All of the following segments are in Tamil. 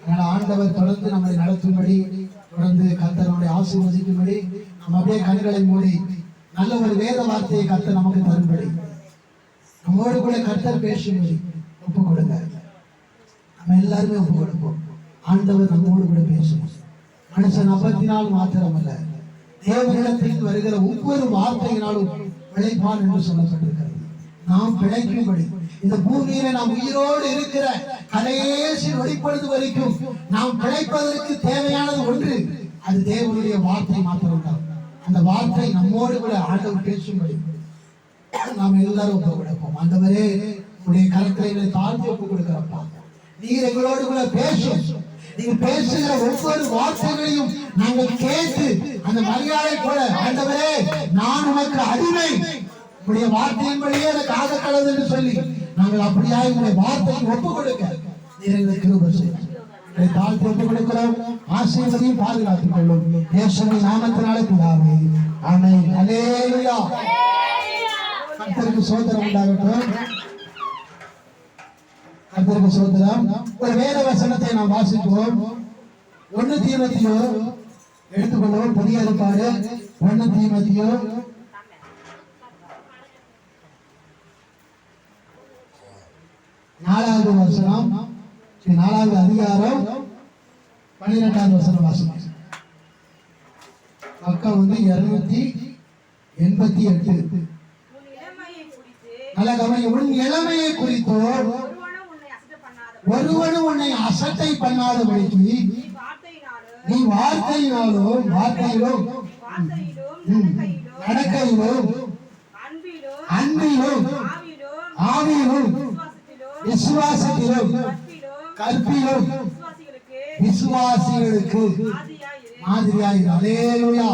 அதனால ஆண்டவர் தொடர்ந்து நம்மை நடத்தும்படி, தொடர்ந்து கர்த்தர் நம்மை ஆசீர்வதிக்கும்படி, நம்ம அப்படியே கண்களை மூடி நல்ல ஒரு வேத வார்த்தையை கர்த்தர் நமக்கு தரும்படி, நம்மோடு கூட கர்த்தர் பேசும்படி ஒப்பு கொடுங்க. நம்ம எல்லாருமே ஒப்பு கொடுப்போம். ஆண்டவர் நம்மோடு கூட பேசணும். மனுஷன் அப்பத்தினால் மாத்திரமல்ல, தேவனிடத்தில் வருகிற ஒவ்வொரு வார்த்தையினாலும் பிழைப்பான் என்று சொல்லப்பட்டிருக்கிறது. நாம் பிழைக்கும்படி, இந்த பூமியில நாம் உயிரோடு இருக்கிற கடைசி வெளிப்படுது வரைக்கும் நாம் பிழைப்பதற்கு தேவையானது ஒன்று, அது தேவனுடைய வார்த்தை மாத்திரம்தான். அந்த வார்த்தை நம்மோடு கூட ஆண்டவர் பேசும்படி நாம் எல்லாரும் ஒப்பு கொடுப்போம். ஆண்டவரே, உடைய கருத்தை தாழ்த்தி ஒப்பு கொடுக்கிறப்பா, நீர் எங்களோடு கூட பேசும். நீங்க பேசுகிற ஒவ்வொரு வார்த்தைகளையும் நாங்கள் கேட்டு அந்த மரியாதை போல, ஆண்டவரே நான் உனக்கு அடிமை, உடைய வார்த்தையின்படியே எனக்கு ஆக கடவுள் என்று சொல்லி நாங்கள் அப்படியா உங்களுடைய வார்த்தைக்கு ஒப்பு கொடுக்க நீர் எங்களுக்கு கிருபை செய்யும். தாழ்த்தி ஒப்பு கொடுக்கிறோம். ஆசீர்வதியும் பாதுகாத்துக் கொள்ளும். இயேசுவின் நாமத்தினாலே பிதாவே, ஆமென். அல்லேலூயா. கர்த்தருக்கு ஸ்தோத்திரம் உண்டாகட்டும். கர்த்தருக்கு ஸ்தோத்திரம். ஒரு வேத வசனத்தை நாம் வாசிப்போம். 1 தீமோத்தேயு எடுத்துக்கொள்வோம். புதிய ஏற்பாடு 1 தீமோத்தேயு 4வது வசனம், 4வது அதிகாரம் 12வது வசனம் வாசிப்போம். பக்கம் 288. நல்ல கவனிங்க. உன் இளமையை குறித்தோ ஒருவனும் உன்னை அசட்டை பண்ணாதபடிக்கு நீ வார்த்தையினாலும் நடக்கையிலும் அன்பிலும் ஆவியிலும் விசுவாசத்திலும் கற்பிலும் விசுவாசிகளுக்கு மாதிரியாயிரு. அல்லேலூயா.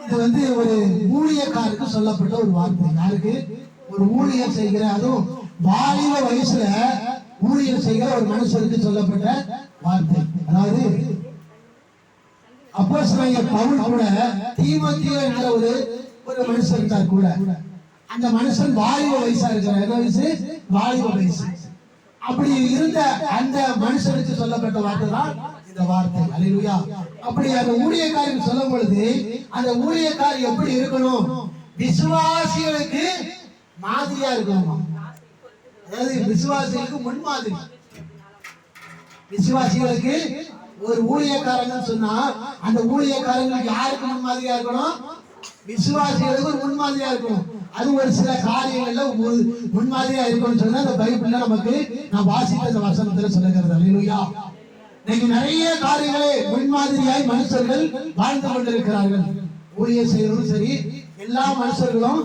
இது ஒரு ஊழியக்காருக்கு சொல்லப்பட்ட ஒரு வார்த்தை. யாருக்கு? ஒரு ஊழியர் செய்கிற, அதுவும் வாலிப வயசுல ஊழியர் செய்கிற ஒரு மனுஷருக்கு சொல்லப்பட்ட வார்த்தை. அதாவது அப்போஸ்தலனாகிய பவுல் கூட தீமோத்தேயு என்கிற ஒரு மனுஷன் இருந்தார் கூட. அந்த மனுஷன் வாலிப வயசா இருக்கிறார். என்ன வயசு? வாலிப வயசு. அப்படி இருந்த அந்த மனுஷனுக்கு சொல்லப்பட்ட வார்த்தை தான் இந்த வார்த்தை. அல்லேலூயா. அப்படி அந்த ஊழியக்காரருக்கு சொல்லும் பொழுது அந்த ஊழியக்காரர் எப்படி இருக்கணும்? விசுவாசிகளுக்கு மாதிரியா இருக்கணுமா? அதாவது விசுவாசிகளுக்கு முன்மாதிரி. விசுவாசிகளுக்கு ஒரு ஊழியக்காரங்க சொன்னா அந்த ஊழியக்காரங்களுக்கு யாருக்கு முன்மாதிரியா இருக்கணும்? விசுவாசிகளுக்கு ஒரு முன்மாதிரியா இருக்கணும். அது ஒரு சில காரியங்கள்ல முன்மாதிரியா இருக்கும்னு சொன்னா அந்த பைபிள்ல நமக்கு நான் வாசித்த இந்த வசனத்துல சொல்லுகிறது. அல்லேலூயா. இன்னைக்கு நிறைய காரியங்களே முன்மாதிரியாய் மனுஷர்கள் வாழ்ந்து கொண்டிருக்கிறார்கள். ஊழியர் செய்யறதும் சரி, எல்லா மனுஷர்களும்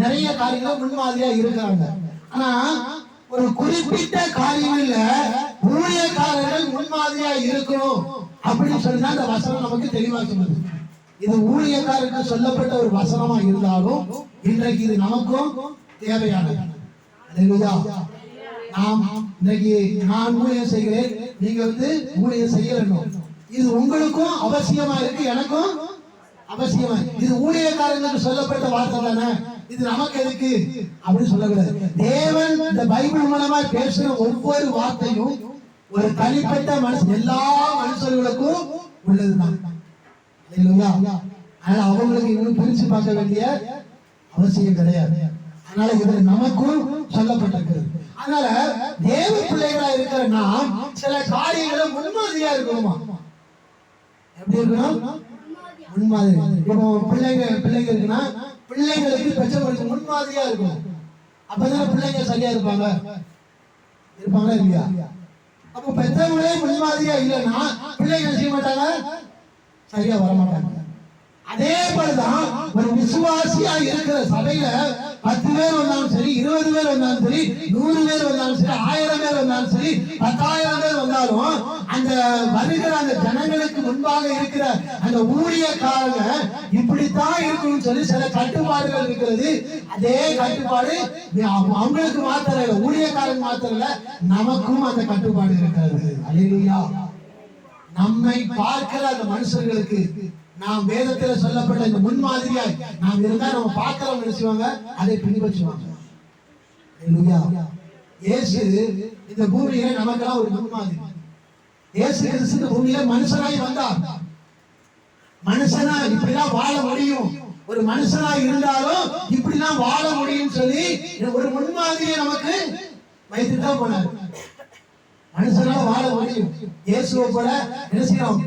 நிறைய காரியங்கள் முன்மாதிரியா இருக்கிறாங்க. ஆனா ஒரு குறிப்பிட்ட காரியங்கள்ல ஊழியக்காரர்கள் முன்மாதிரியா இருக்கணும் அப்படின்னு சொல்லிதான் அந்த வசனம் நமக்கு தெளிவா சொல்லுது. இது ஊழியக்காரருக்கு சொல்லப்பட்ட ஒரு வசனமா இருந்தாலும் இன்றைக்கு இது நமக்கும் தேவையானது. அல்லேலூயா. நாம் இன்னைக்கு நான் ஊழியம் செய்கிறேன், நீங்க ஊழியம் செய்யணும். இது உங்களுக்கும் அவசியமா இருக்கு, எனக்கும் அவசியமா. இது ஊழியக்காரங்களுக்கு சொல்லப்பட்ட வார்த்தை தானே, இது நமக்கு எதுக்கு அப்படின்னு சொல்லக்கூடாது. தேவன் இந்த பைபிள் மூலமா பேசுற ஒவ்வொரு வார்த்தையும் ஒரு தனிப்பட்ட மனுஷன், எல்லா மனுஷர்களுக்கும் உள்ளதுதான். அதனால அவங்களுக்கு இன்னும் பிரிச்சு பார்க்க வேண்டிய அவசியம் கிடையாது. அதனால இது நமக்கும் சொல்லப்பட்டிருக்கிறது. அதனால தேவ பிள்ளைகளா இருக்கிற நாம் சில காரியங்களை முன்மாதிரியா இருக்கணுமா? எப்படி இருக்கணும்? முன்மாதிரி. இப்போ பிள்ளைங்க இருக்குன்னா பிள்ளைங்களுக்கு பெற்றவர்களுக்கு முன்மாதிரியா இருக்கணும். அப்பதானே பிள்ளைங்க சரியா இருப்பாங்களா இல்லையா? அப்ப பெற்றவங்களே முன்மாதிரியா இல்லைன்னா பிள்ளைங்க செய்ய மாட்டாங்க, சரியா வரமாட்டாங்க. அதே போலதான் ஒரு விசுவாசியா இருக்கிற சபையில 10 பேர் வந்தாலும் சரி, 20 பேர் வந்தாலும் சரி, 100 பேர் வந்தாலும் சரி, 1000 பேர் வந்தாலும் சரி, 10,000 பேர் வந்தாலும் அந்த வருகிற அந்த ஜனங்களுக்கு முன்பாக இருக்கிற அந்த ஊழியக்காரங்க இப்படித்தான் இருக்கணும்னு சொல்லி சில கட்டுப்பாடுகள் இருக்கிறது. அதே கட்டுப்பாடு அவங்களுக்கு மாத்திரம் இல்லை, ஊழியக்காரங்க மாத்திரம் இல்ல, நமக்கும் அந்த கட்டுப்பாடு இருக்கிறது. அல்லேலூயா. நம்மை பார்க்கிற அந்த மனுஷர்களுக்கு நாம் வேதத்துல சொல்லப்பட்ட இந்த முன்மாதிரியாய் நாம் இருந்தா நம்ம பார்க்கிறோம் நினைச்சுவாங்க, அதை பின்பற்றுவாங்க. இயேசு இந்த பூமியில நமக்கெல்லாம் ஒரு முன்மாதிரி. இயேசு கிறிஸ்து இந்த பூமியில மனுஷனாய் வந்தார். மனுஷனா இப்படிதான் வாழ முடியும், ஒரு மனுஷனா இருந்தாலும் இப்படிதான் வாழ முடியும் சொல்லி ஒரு முன்மாதிரியை நமக்கு வைத்துட்டு தான் போனார். மனுஷனால வாழ முடியும். இயேசுவை போல என்ன செய்யலாம்,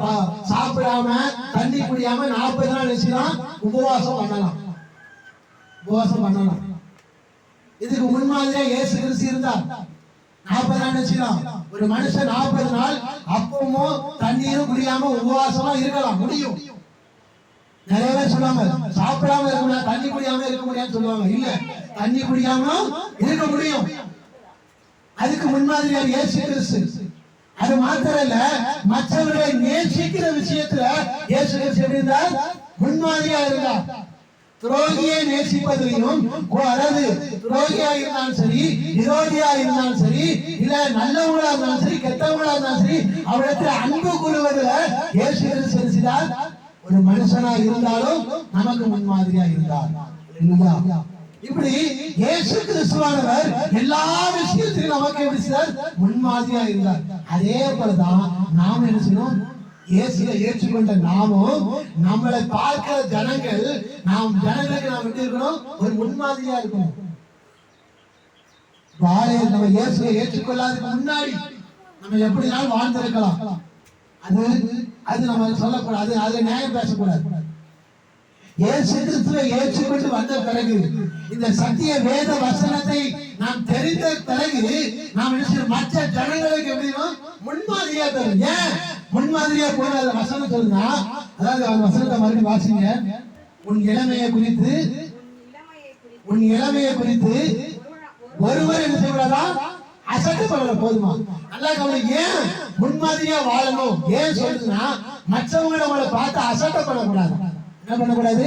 சாப்பிடாம தண்ணி குடியாம 40 நாள் நினைச்சுதான் உபவாசம் பண்ணலாம். இதுக்கு முன்மாதிரியா இயேசு கிறிஸ்து இருந்தார். 40 நாள் நினைச்சுதான் ஒரு மனுஷன் 40 நாள் அப்பவும் தண்ணீரும் குடியாம உபவாசமா இருக்கலாம் முடியும். நிறைய பேர் சொல்லுவாங்க சாப்பிடாம இருக்க முடியாது, தண்ணி குடியாம இருக்க முடியாதுன்னு சொல்லுவாங்க. இல்ல, தண்ணி குடியாம இருக்க முடியும். அதுக்கு முன்மாதிரியார் இயேசு கிறிஸ்து. அது மாத்திரம் இல்ல, மற்றவர்களை நேசிக்கிற விஷயத்துல இயேசு கிறிஸ்து எப்படி இருந்தார், முன்மாதிரியா இருந்தார். துரோகியை நேசிப்பதிலையும், அதாவது துரோகியா இருந்தாலும் சரி, விரோதியா இருந்தாலும் சரி, இல்ல நல்லவங்களா இருந்தாலும் சரி, கெட்டவங்களா இருந்தாலும் சரி, அவரிடத்துல அன்பு கூறுவதில் இயேசு கிறிஸ்து செலுத்தினார். ஒரு மனுஷனா இருந்தாலும் நமக்கு முன்மாதிரியா இருந்தார். இப்படி இயேசு கிறிஸ்துவானவர் எல்லா விஷயத்திலும் நமக்கு எப்படி முன்மாதிரியா இருந்தார். அதே போலதான் நாம் என்ன செய்யணும், இயேசுவை ஏற்றுக்கொண்ட நாமும் நம்மளை பார்க்கிற ஜனங்கள், ஜனங்களுக்கு நாம் எப்படி இருக்கணும், ஒரு முன்மாதிரியா இருக்கணும். நம்ம இயேசுவை ஏற்றுக்கொள்ளாததுக்கு முன்னாடி நம்ம எப்படினாலும் வாழ்ந்திருக்கலாம். அது நம்ம சொல்லக்கூடாது, அதை நியாயம் பேசக்கூடாது. இயேசு கிறிஸ்துவை ஏற்றுக்கொண்டு வந்த பிறகு, இந்த சத்திய வேத வசனத்தை நாம் தெரிந்த பிறகு, நாம் மற்ற ஜனங்களுக்கு எப்படின்னா முன்மாதிரியா தரும். ஏன் முன்மாதிரியா போன வசனம் சொல்லுனா, அதாவது அந்த வசனத்தை மறுபடியும் வாசிங்க. உன் இளமையை குறித்து ஒருவர் என்ன செய்யக்கூடாதா, அசட்டப்படல. போதுமா? நல்லா கவலை. ஏன் முன்மாதிரியா வாழணும், ஏன் சொல்லுதுன்னா, மற்றவங்க நம்மளை பார்த்து அசட்டப்படக்கூடாது. என்ன பண்ணக்கூடாது,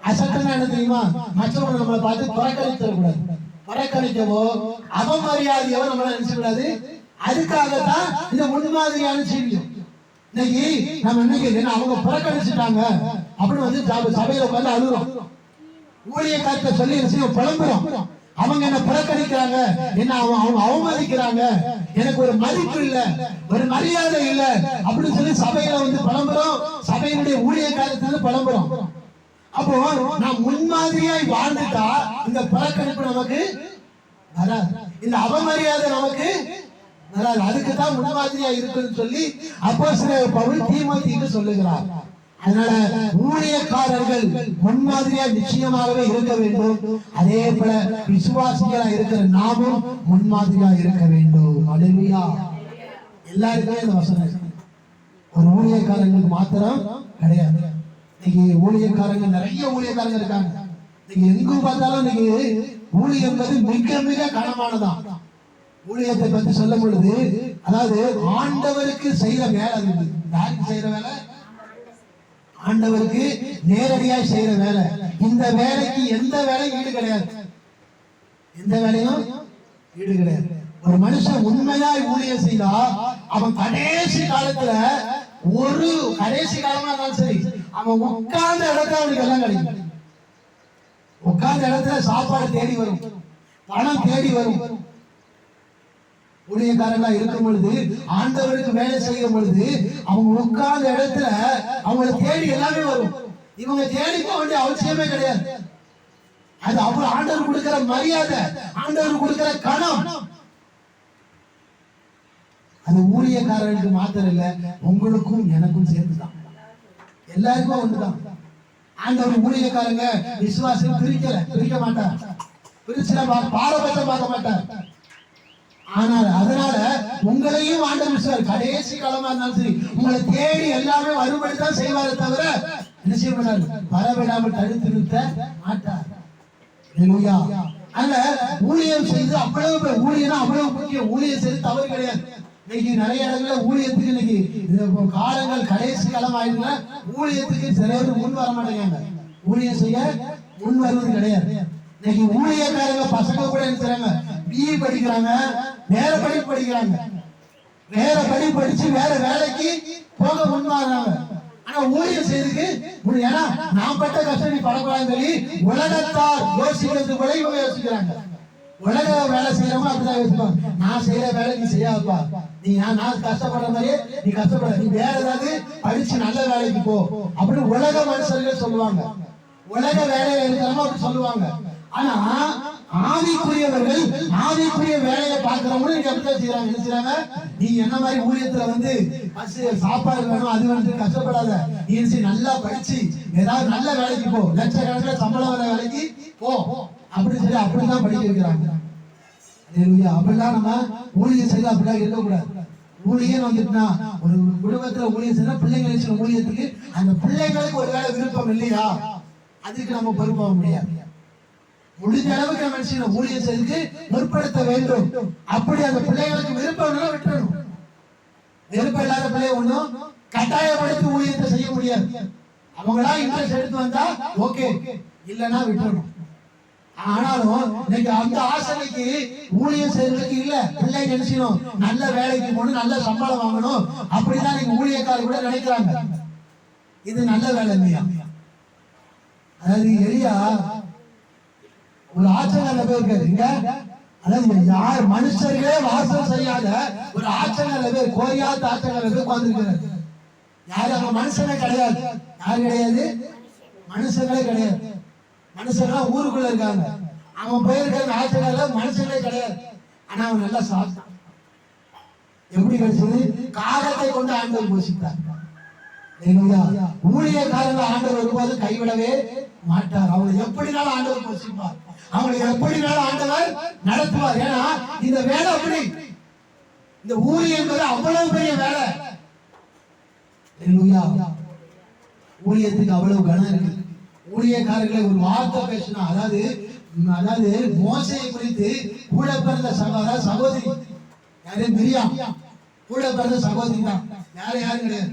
அசட்டனா என்ன தெரியுமா, மற்றவங்க நம்மளை பார்த்து புறக்கணித்தரக்கூடாது. புறக்கணிக்கவோ அவமரியாதையோ நம்மள நினைச்சக்கூடாது. அதுக்காகத்தான் இந்த முன்மாதிரியான செய்தியும். இன்னைக்கு நம்ம என்ன அவங்க புறக்கணிச்சுட்டாங்க அப்படின்னு வந்து சபையில உட்கார்ந்து அழுகிறோம். ஊழியக்காரத்தை சொல்லி என்ன புலம்புறோம். அவங்க என்ன புறக்கணிக்கிறாங்க, என்ன அவங்க அவமதிக்கிறாங்க, எனக்கு ஒரு மதிப்பு இல்ல, ஒரு மரியாதை இல்ல அப்படின்னு சொல்லி சபையில வந்து புலம்புறோம். சபையினுடைய ஊழியக்காரத்துல புலம்புறோம். அப்போ நான் முன்மாதிரியாய் வாழ்ந்துட்டா இந்த புறக்கணிப்பு நமக்கு வராது, இந்த அவமரியாதை நமக்கு வராது. அதுக்கு தான் முன்மாதிரியா இருக்குன்னு சொல்லி அப்போஸ்தலர் பவுல் தீமோத்தேயுக்கு சொல்லுகிறார். அதனால ஊழியக்காரர்கள் முன்மாதிரியா நிச்சயமாகவே இருக்க வேண்டும். அதே போல விசுவாசிகளா இருக்கிற நாமும் முன்மாதிரியா இருக்க வேண்டும். அல்லேலூயா. எல்லாருக்குமே இந்த வசனம் ஒரு ஊழியக்காரங்களுக்கு மாத்திரம் கிடையாது. இன்னைக்கு ஊழியக்காரங்க நிறைய ஊழியக்காரங்க இருக்காங்க. நீங்க எங்கும் பார்த்தாலும் இன்னைக்கு ஊழியம் என்பது மிக மிக கனமானதான். ஊழியத்தை பத்தி சொல்லும் பொழுது, அதாவது ஆண்டவருக்கு செய்யற வேலை. யாருக்கு செய்யற வேலை? ஆண்டவருக்கு நேரடியாக செய்யற வேலை. இந்த வேலைக்கு எந்த வேலையும் ஈடு கிடையாது. எந்த வேலையும் ஈடு கிடையாது. ஒரு மனுஷன் உண்மையாய் ஊழியம் செய்தா அவன் கடைசி காலத்துல, ஒரு கடைசி காலமா இருந்தாலும் சரி, அவன் உட்கார்ந்த இடத்துல அவனுக்கு எல்லாம் கிடைக்கும். உட்கார்ந்த இடத்துல சாப்பாடு தேடி வரும், பணம் தேடி வரும். ஊழியக்காரங்களா இருக்கும் பொழுது, ஆண்டவருக்கு வேலை செய்யும் பொழுது, அவங்க உட்கார்ந்த இடத்துல அவங்களை தேடி எல்லாமே வரும். இவங்க தேடி போக வேண்டிய அவசியமே கிடையாது. அது அவ்வளவு ஆண்டவர் கொடுக்கிற மரியாதை, ஆண்டவர் கொடுக்கிற கணம். அது ஊழியக்காரர்களுக்கு மாத்திரம் இல்ல, உங்களுக்கும் எனக்கும் சேர்ந்துதான், எல்லாருக்கும் ஒண்ணுதான். ஆண்டவர் ஊழியக்காரங்க விசுவாசம் பிரிக்க மாட்டார், பிரிச்சுல பாரபட்சம் பார்க்க மாட்டார். ஆனால் அதனால உங்களையும் ஆண்டவர் விசுவார் கடைசி காலமா இருந்தாலும் சரி உங்களை தேடி எல்லாமே வரும்படிதான் செய்வாரே தவிர என்ன செய்ய மாட்டார், வரவிடாமல் தடுத்து நிறுத்த மாட்டார். அதனால ஊழியம் செய்து அவ்வளவு ஊழியம் அவ்வளவு முக்கியம். ஊழியம் செய்து தவறு கிடையாது. இன்னைக்கு நிறைய இடங்கள்ல ஊழியத்துக்கு இன்னைக்கு காலங்கள் கடைசி காலம் ஆயிடுங்க, ஊழியத்துக்கு சில பேர் முன் வர மாட்டேங்காங்க. ஊழியம் செய்ய முன் வருவது கிடையாது. இன்னைக்கு ஊழியக்காரங்க பசங்க கூட என்ன செய்றாங்க, பிஇ படிக்கிறாங்க, வேற படிப்பு படிக்கிறாங்க, வேற படிப்பு படிச்சு வேற வேலைக்கு போக முன்வாங்க. ஆனா ஊழியம் செய்துக்கு ஏன்னா நான் பட்ட கஷ்டம் நீ படக்கூடாதுன்னு சொல்லி உலகத்தார் யோசிக்கிறது கூட இவங்க யோசிக்கிறாங்க. உலக வேலை செய்யறவங்க அப்படிதான் யோசிப்பாங்க, நான் செய்யற வேலை நீ செய்யாதப்பா, நீ நான் கஷ்டப்படுற மாதிரியே நீ கஷ்டப்பட, நீ வேற ஏதாவது படிச்சு நல்ல வேலைக்கு போ அப்படின்னு உலக மனுஷர்கள் சொல்லுவாங்க. உலக வேலையில இருக்கிறவங்க அப்படி சொல்லுவாங்க. ஆனா ஆவிக்குரியவர்கள் ஆவிக்குரிய வேலையை பார்க்கிறவங்க நீங்க அப்படிதான் செய்யறாங்க. என்ன செய்யறாங்க? நீ என்ன மாதிரி ஊழியத்துல வந்து சாப்பாடு வேணும் அது வந்து கஷ்டப்படாத, நீ நல்லா படிச்சு ஏதாவது நல்ல வேலைக்கு போ, லட்சக்கணக்கில் சம்பளம் வர வேலைக்கு போ அப்படின்னு சொல்லி அப்படிதான் படிக்க வைக்கிறாங்க. அப்படிலாம் நம்ம ஊழியம் செய்ய அப்படிலாம் இருக்கக்கூடாது. ஊழியம் வந்துட்டுனா ஒரு குடும்பத்துல ஊழியம் செய்ய பிள்ளைங்களை ஊழியத்துக்கு அந்த பிள்ளைங்களுக்கு ஒரு வேலை விருப்பம் இல்லையா, அதுக்கு நம்ம பொறுப்பாக முடியாது. முடிஞ்ச அளவுக்கு நம்ம நினைச்சு ஊழியம் செய்து முற்படுத்த வேண்டும். அப்படி அந்த பிள்ளைகளுக்கு விருப்பம் விட்டுறணும். விருப்பம் இல்லாத பிள்ளை ஒண்ணும் கட்டாயப்படுத்தி ஊழியத்தை செய்ய முடியாது. அவங்களா இன்ட்ரெஸ்ட் எடுத்து வந்தா ஓகே, இல்லைன்னா விட்டுறணும். ஆனாலும் இன்னைக்கு அந்த ஆசைக்கு ஊழியம் செய்யறதுக்கு இல்ல, பிள்ளை நினைச்சணும் நல்ல வேலைக்கு போகணும், நல்ல சம்பளம் வாங்கணும், அப்படிதான் நீங்க ஊழியக்காரர் கூட நினைக்கிறாங்க. இது நல்ல வேலை இல்லையா? அதாவது எலியா ஒரு ஆச்சங்கல்ல போயிருக்காருங்க. அதாவது யார் மனுஷர்களே வாசம் செய்யாத ஒரு ஆச்சங்கல்ல போய் கோரியாத ஆச்சங்கல்ல போய் உட்கார்ந்துருக்கிறார். யாரு அங்க மனுஷனே கிடையாது. யாரு கிடையாது? மனுஷங்களே கிடையாது. மனுஷங்களாம் ஊருக்குள்ள இருக்காங்க. அவன் போயிருக்க ஆச்சங்கல்ல மனுஷங்களே கிடையாது. ஆனா அவன் நல்லா சாப்பிட்டான். எப்படி கிடைச்சது? காகத்தை கொண்டு ஆண்டவர் போஷித்தார். ஊழியக்காரர்கள் ஆண்டவர் ஒருபோது கைவிடவே மாட்டார். அவங்களை எப்படினாலும் ஆண்டவர் போஷிப்பார், அவங்களை எப்படினாலும் ஆண்டவர் நடத்துவார். ஏன்னா இந்த வேலை அப்படி, இந்த ஊழியம் என்பது அவ்வளவு பெரிய வேலை. ஊழியத்துக்கு அவ்வளவு கனம் இருக்கு. ஊழியக்காரர்களை ஒரு வார்த்தை பேசினா, அதாவது மோசையை குறித்து கூட பிறந்த சகோதரி யாரு? மிரியாம். கூட பிறந்த சகோதரி தான், யாரும் கிடையாது.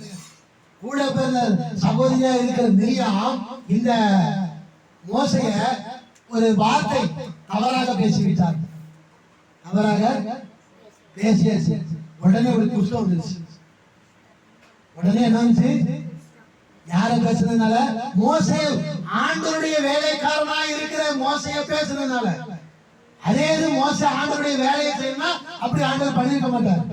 கூட பிறந்த சகோதரியா இருக்கிற மிரியாம் இந்த மோசைய ஒரு வார்த்தை தவறாக பேசிவிட்டார். தவறாக பேசியாச்சு. உடனே ஒரு குஷ்டம் வந்துருச்சு. உடனே என்ன வந்துச்சு? யார பேசுறதுனால? மோசே ஆண்டவருடைய வேலைக்காரனா இருக்கிற மோசைய பேசுறதுனால. அதே இது மோசே ஆண்டவருடைய வேலையை செய்யணும் அப்படி ஆண்டவர் பண்ணிருக்க மாட்டார்.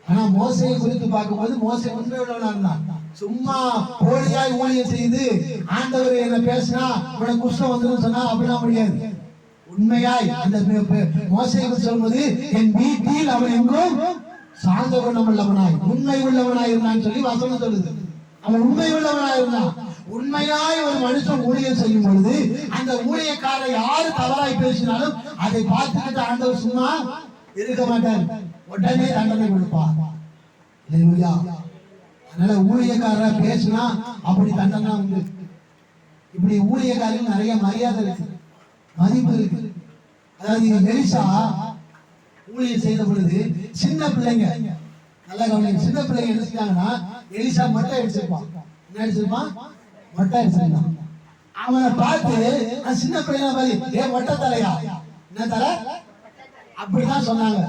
ஆனா மோசையை குறித்து பார்க்கும்போது மோசே உண்மை உள்ளவனா இருந்தான். சும்மா போலியாய் ஊழியம் செய்து ஆண்டவர் என்ன பேசினா உனக்கு குஷ்டம் வந்துடும் சொன்னா அப்படிலாம் முடியாது. உண்மையாய் அந்த மோசையை சொல்வது, என் வீட்டில் அவன் எங்கும் சார்ந்த குணம் உள்ளவனாய் உண்மை உள்ளவனாய் இருந்தான்னு சொல்லி வசனம் சொல்லுது. அவன் உண்மை உள்ளவனாய் இருந்தான். உண்மையாய் ஒரு மனுஷன் ஊழியம் செய்யும் பொழுது அந்த ஊழியக்காரை யாரு தவறாய் பேசினாலும் அதை பார்த்துக்கிட்டு ஆண்டவர் சும்மா இருக்க மாட்டார், உடனே தண்டனை கொடுப்பார். அதனால ஊழியக்காரரா பேசினா அப்படி தண்டனை உண்டு. இப்படி ஊழியக்காரர்கள் நிறைய மரியாதை இருக்கு, மதிப்பு இருக்கு. அதாவது எலிசா ஊழியம் செய்த பொழுது சின்ன பிள்ளைங்க நல்லா கவனிங்க, சின்ன பிள்ளைங்க என்ன செஞ்சாங்கன்னா எலிசா மொட்டை அடிச்சிருப்பான். என்ன அடிச்சிருப்பான்? மொட்டை அடிச்சிருந்தான். அவனை பார்த்து சின்ன பிள்ளைங்க மாதிரி, ஏன் மொட்டை தலையா, என்ன தலை அப்படிதான் சொன்னாங்க.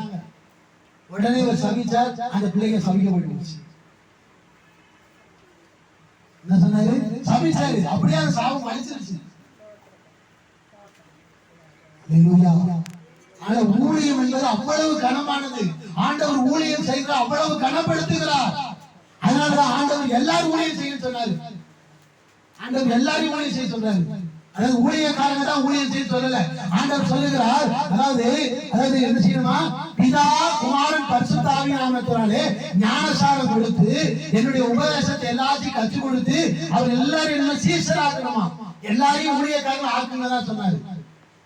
உடனே ஒரு சபிச்சார், அந்த பிள்ளைங்க சபிக்கப்பட்டுச்சு. என்ன சொன்னாரு? சபிச்சாரு. அப்படியே அந்த சாபம் அழிச்சிருச்சு. ஆனா ஊழியம் என்பது அவ்வளவு கனமானது. ஆண்டவர் ஊழியம் செய்கிற அவ்வளவு கனப்படுத்துகிறார். அதனாலதான் ஆண்டவர் எல்லாரும் ஊழியம் செய்ய சொன்னாரு. ஆண்டவர் எல்லாரையும் ஊழியம் செய்ய சொல்றாரு. அதாவது ஊழியக்காரங்க தான் ஊழியம் செய்ய சொல்லல. ஆண்டவர் சொல்லுகிறார், அதாவது என்ன செய்யணுமா? பிதா குமாரன் பரிசுத்த ஆவியின் நாமத்தினாலே ஞானசாரம் கொடுத்து என்னுடைய உபதேசத்தை எல்லாத்தையும் கற்றுக் கொடுத்து அவர் எல்லாரையும் சீசராக்கணுமா, எல்லாரையும் ஊழியக்காரங்க ஆக்குங்கதான் சொன்னாரு.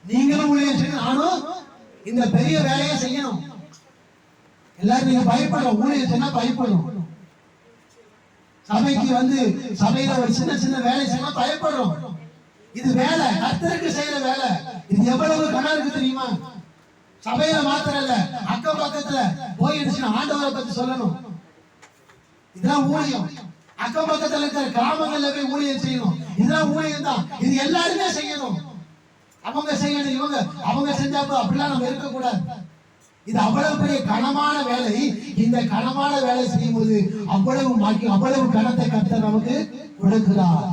நீங்களும் ஊழியம் செய்யணும், நானும் இந்த பெரிய வேலையை செய்யணும். எல்லாரும் நீங்க பயப்படணும், ஊழியம் செய்ய பயப்படணும். சபைக்கு வந்து சபையில ஒரு சின்ன சின்ன வேலை செய்ய பயப்படுறோம். இது வேலை, கர்த்தருக்கு செய்யற வேலை. இது எவ்வளவு கணம் இருக்கு தெரியுமா? சபையில மாத்திரம் இல்ல, அக்கம் பக்கத்துல போய் ஆண்டவரை பத்தி சொல்லணும். இதெல்லாம் ஊழியம். அக்கம் பக்கத்துல இருக்கிற கிராமங்கள்ல போய் ஊழியம் செய்யணும். இதெல்லாம் ஊழியம் தான். இது எல்லாருமே செய்யணும். அவங்க செய்யணும், இவங்க அவங்க செஞ்சாப்போ அப்படிலாம் நம்ம இருக்கக்கூடாது. இது அவ்வளவு பெரிய கனமான வேலை. இந்த கனமான வேலை செய்யும் போது அவ்வளவு கனத்தை கர்த்தர் நமக்கு கொடுக்கிறார்.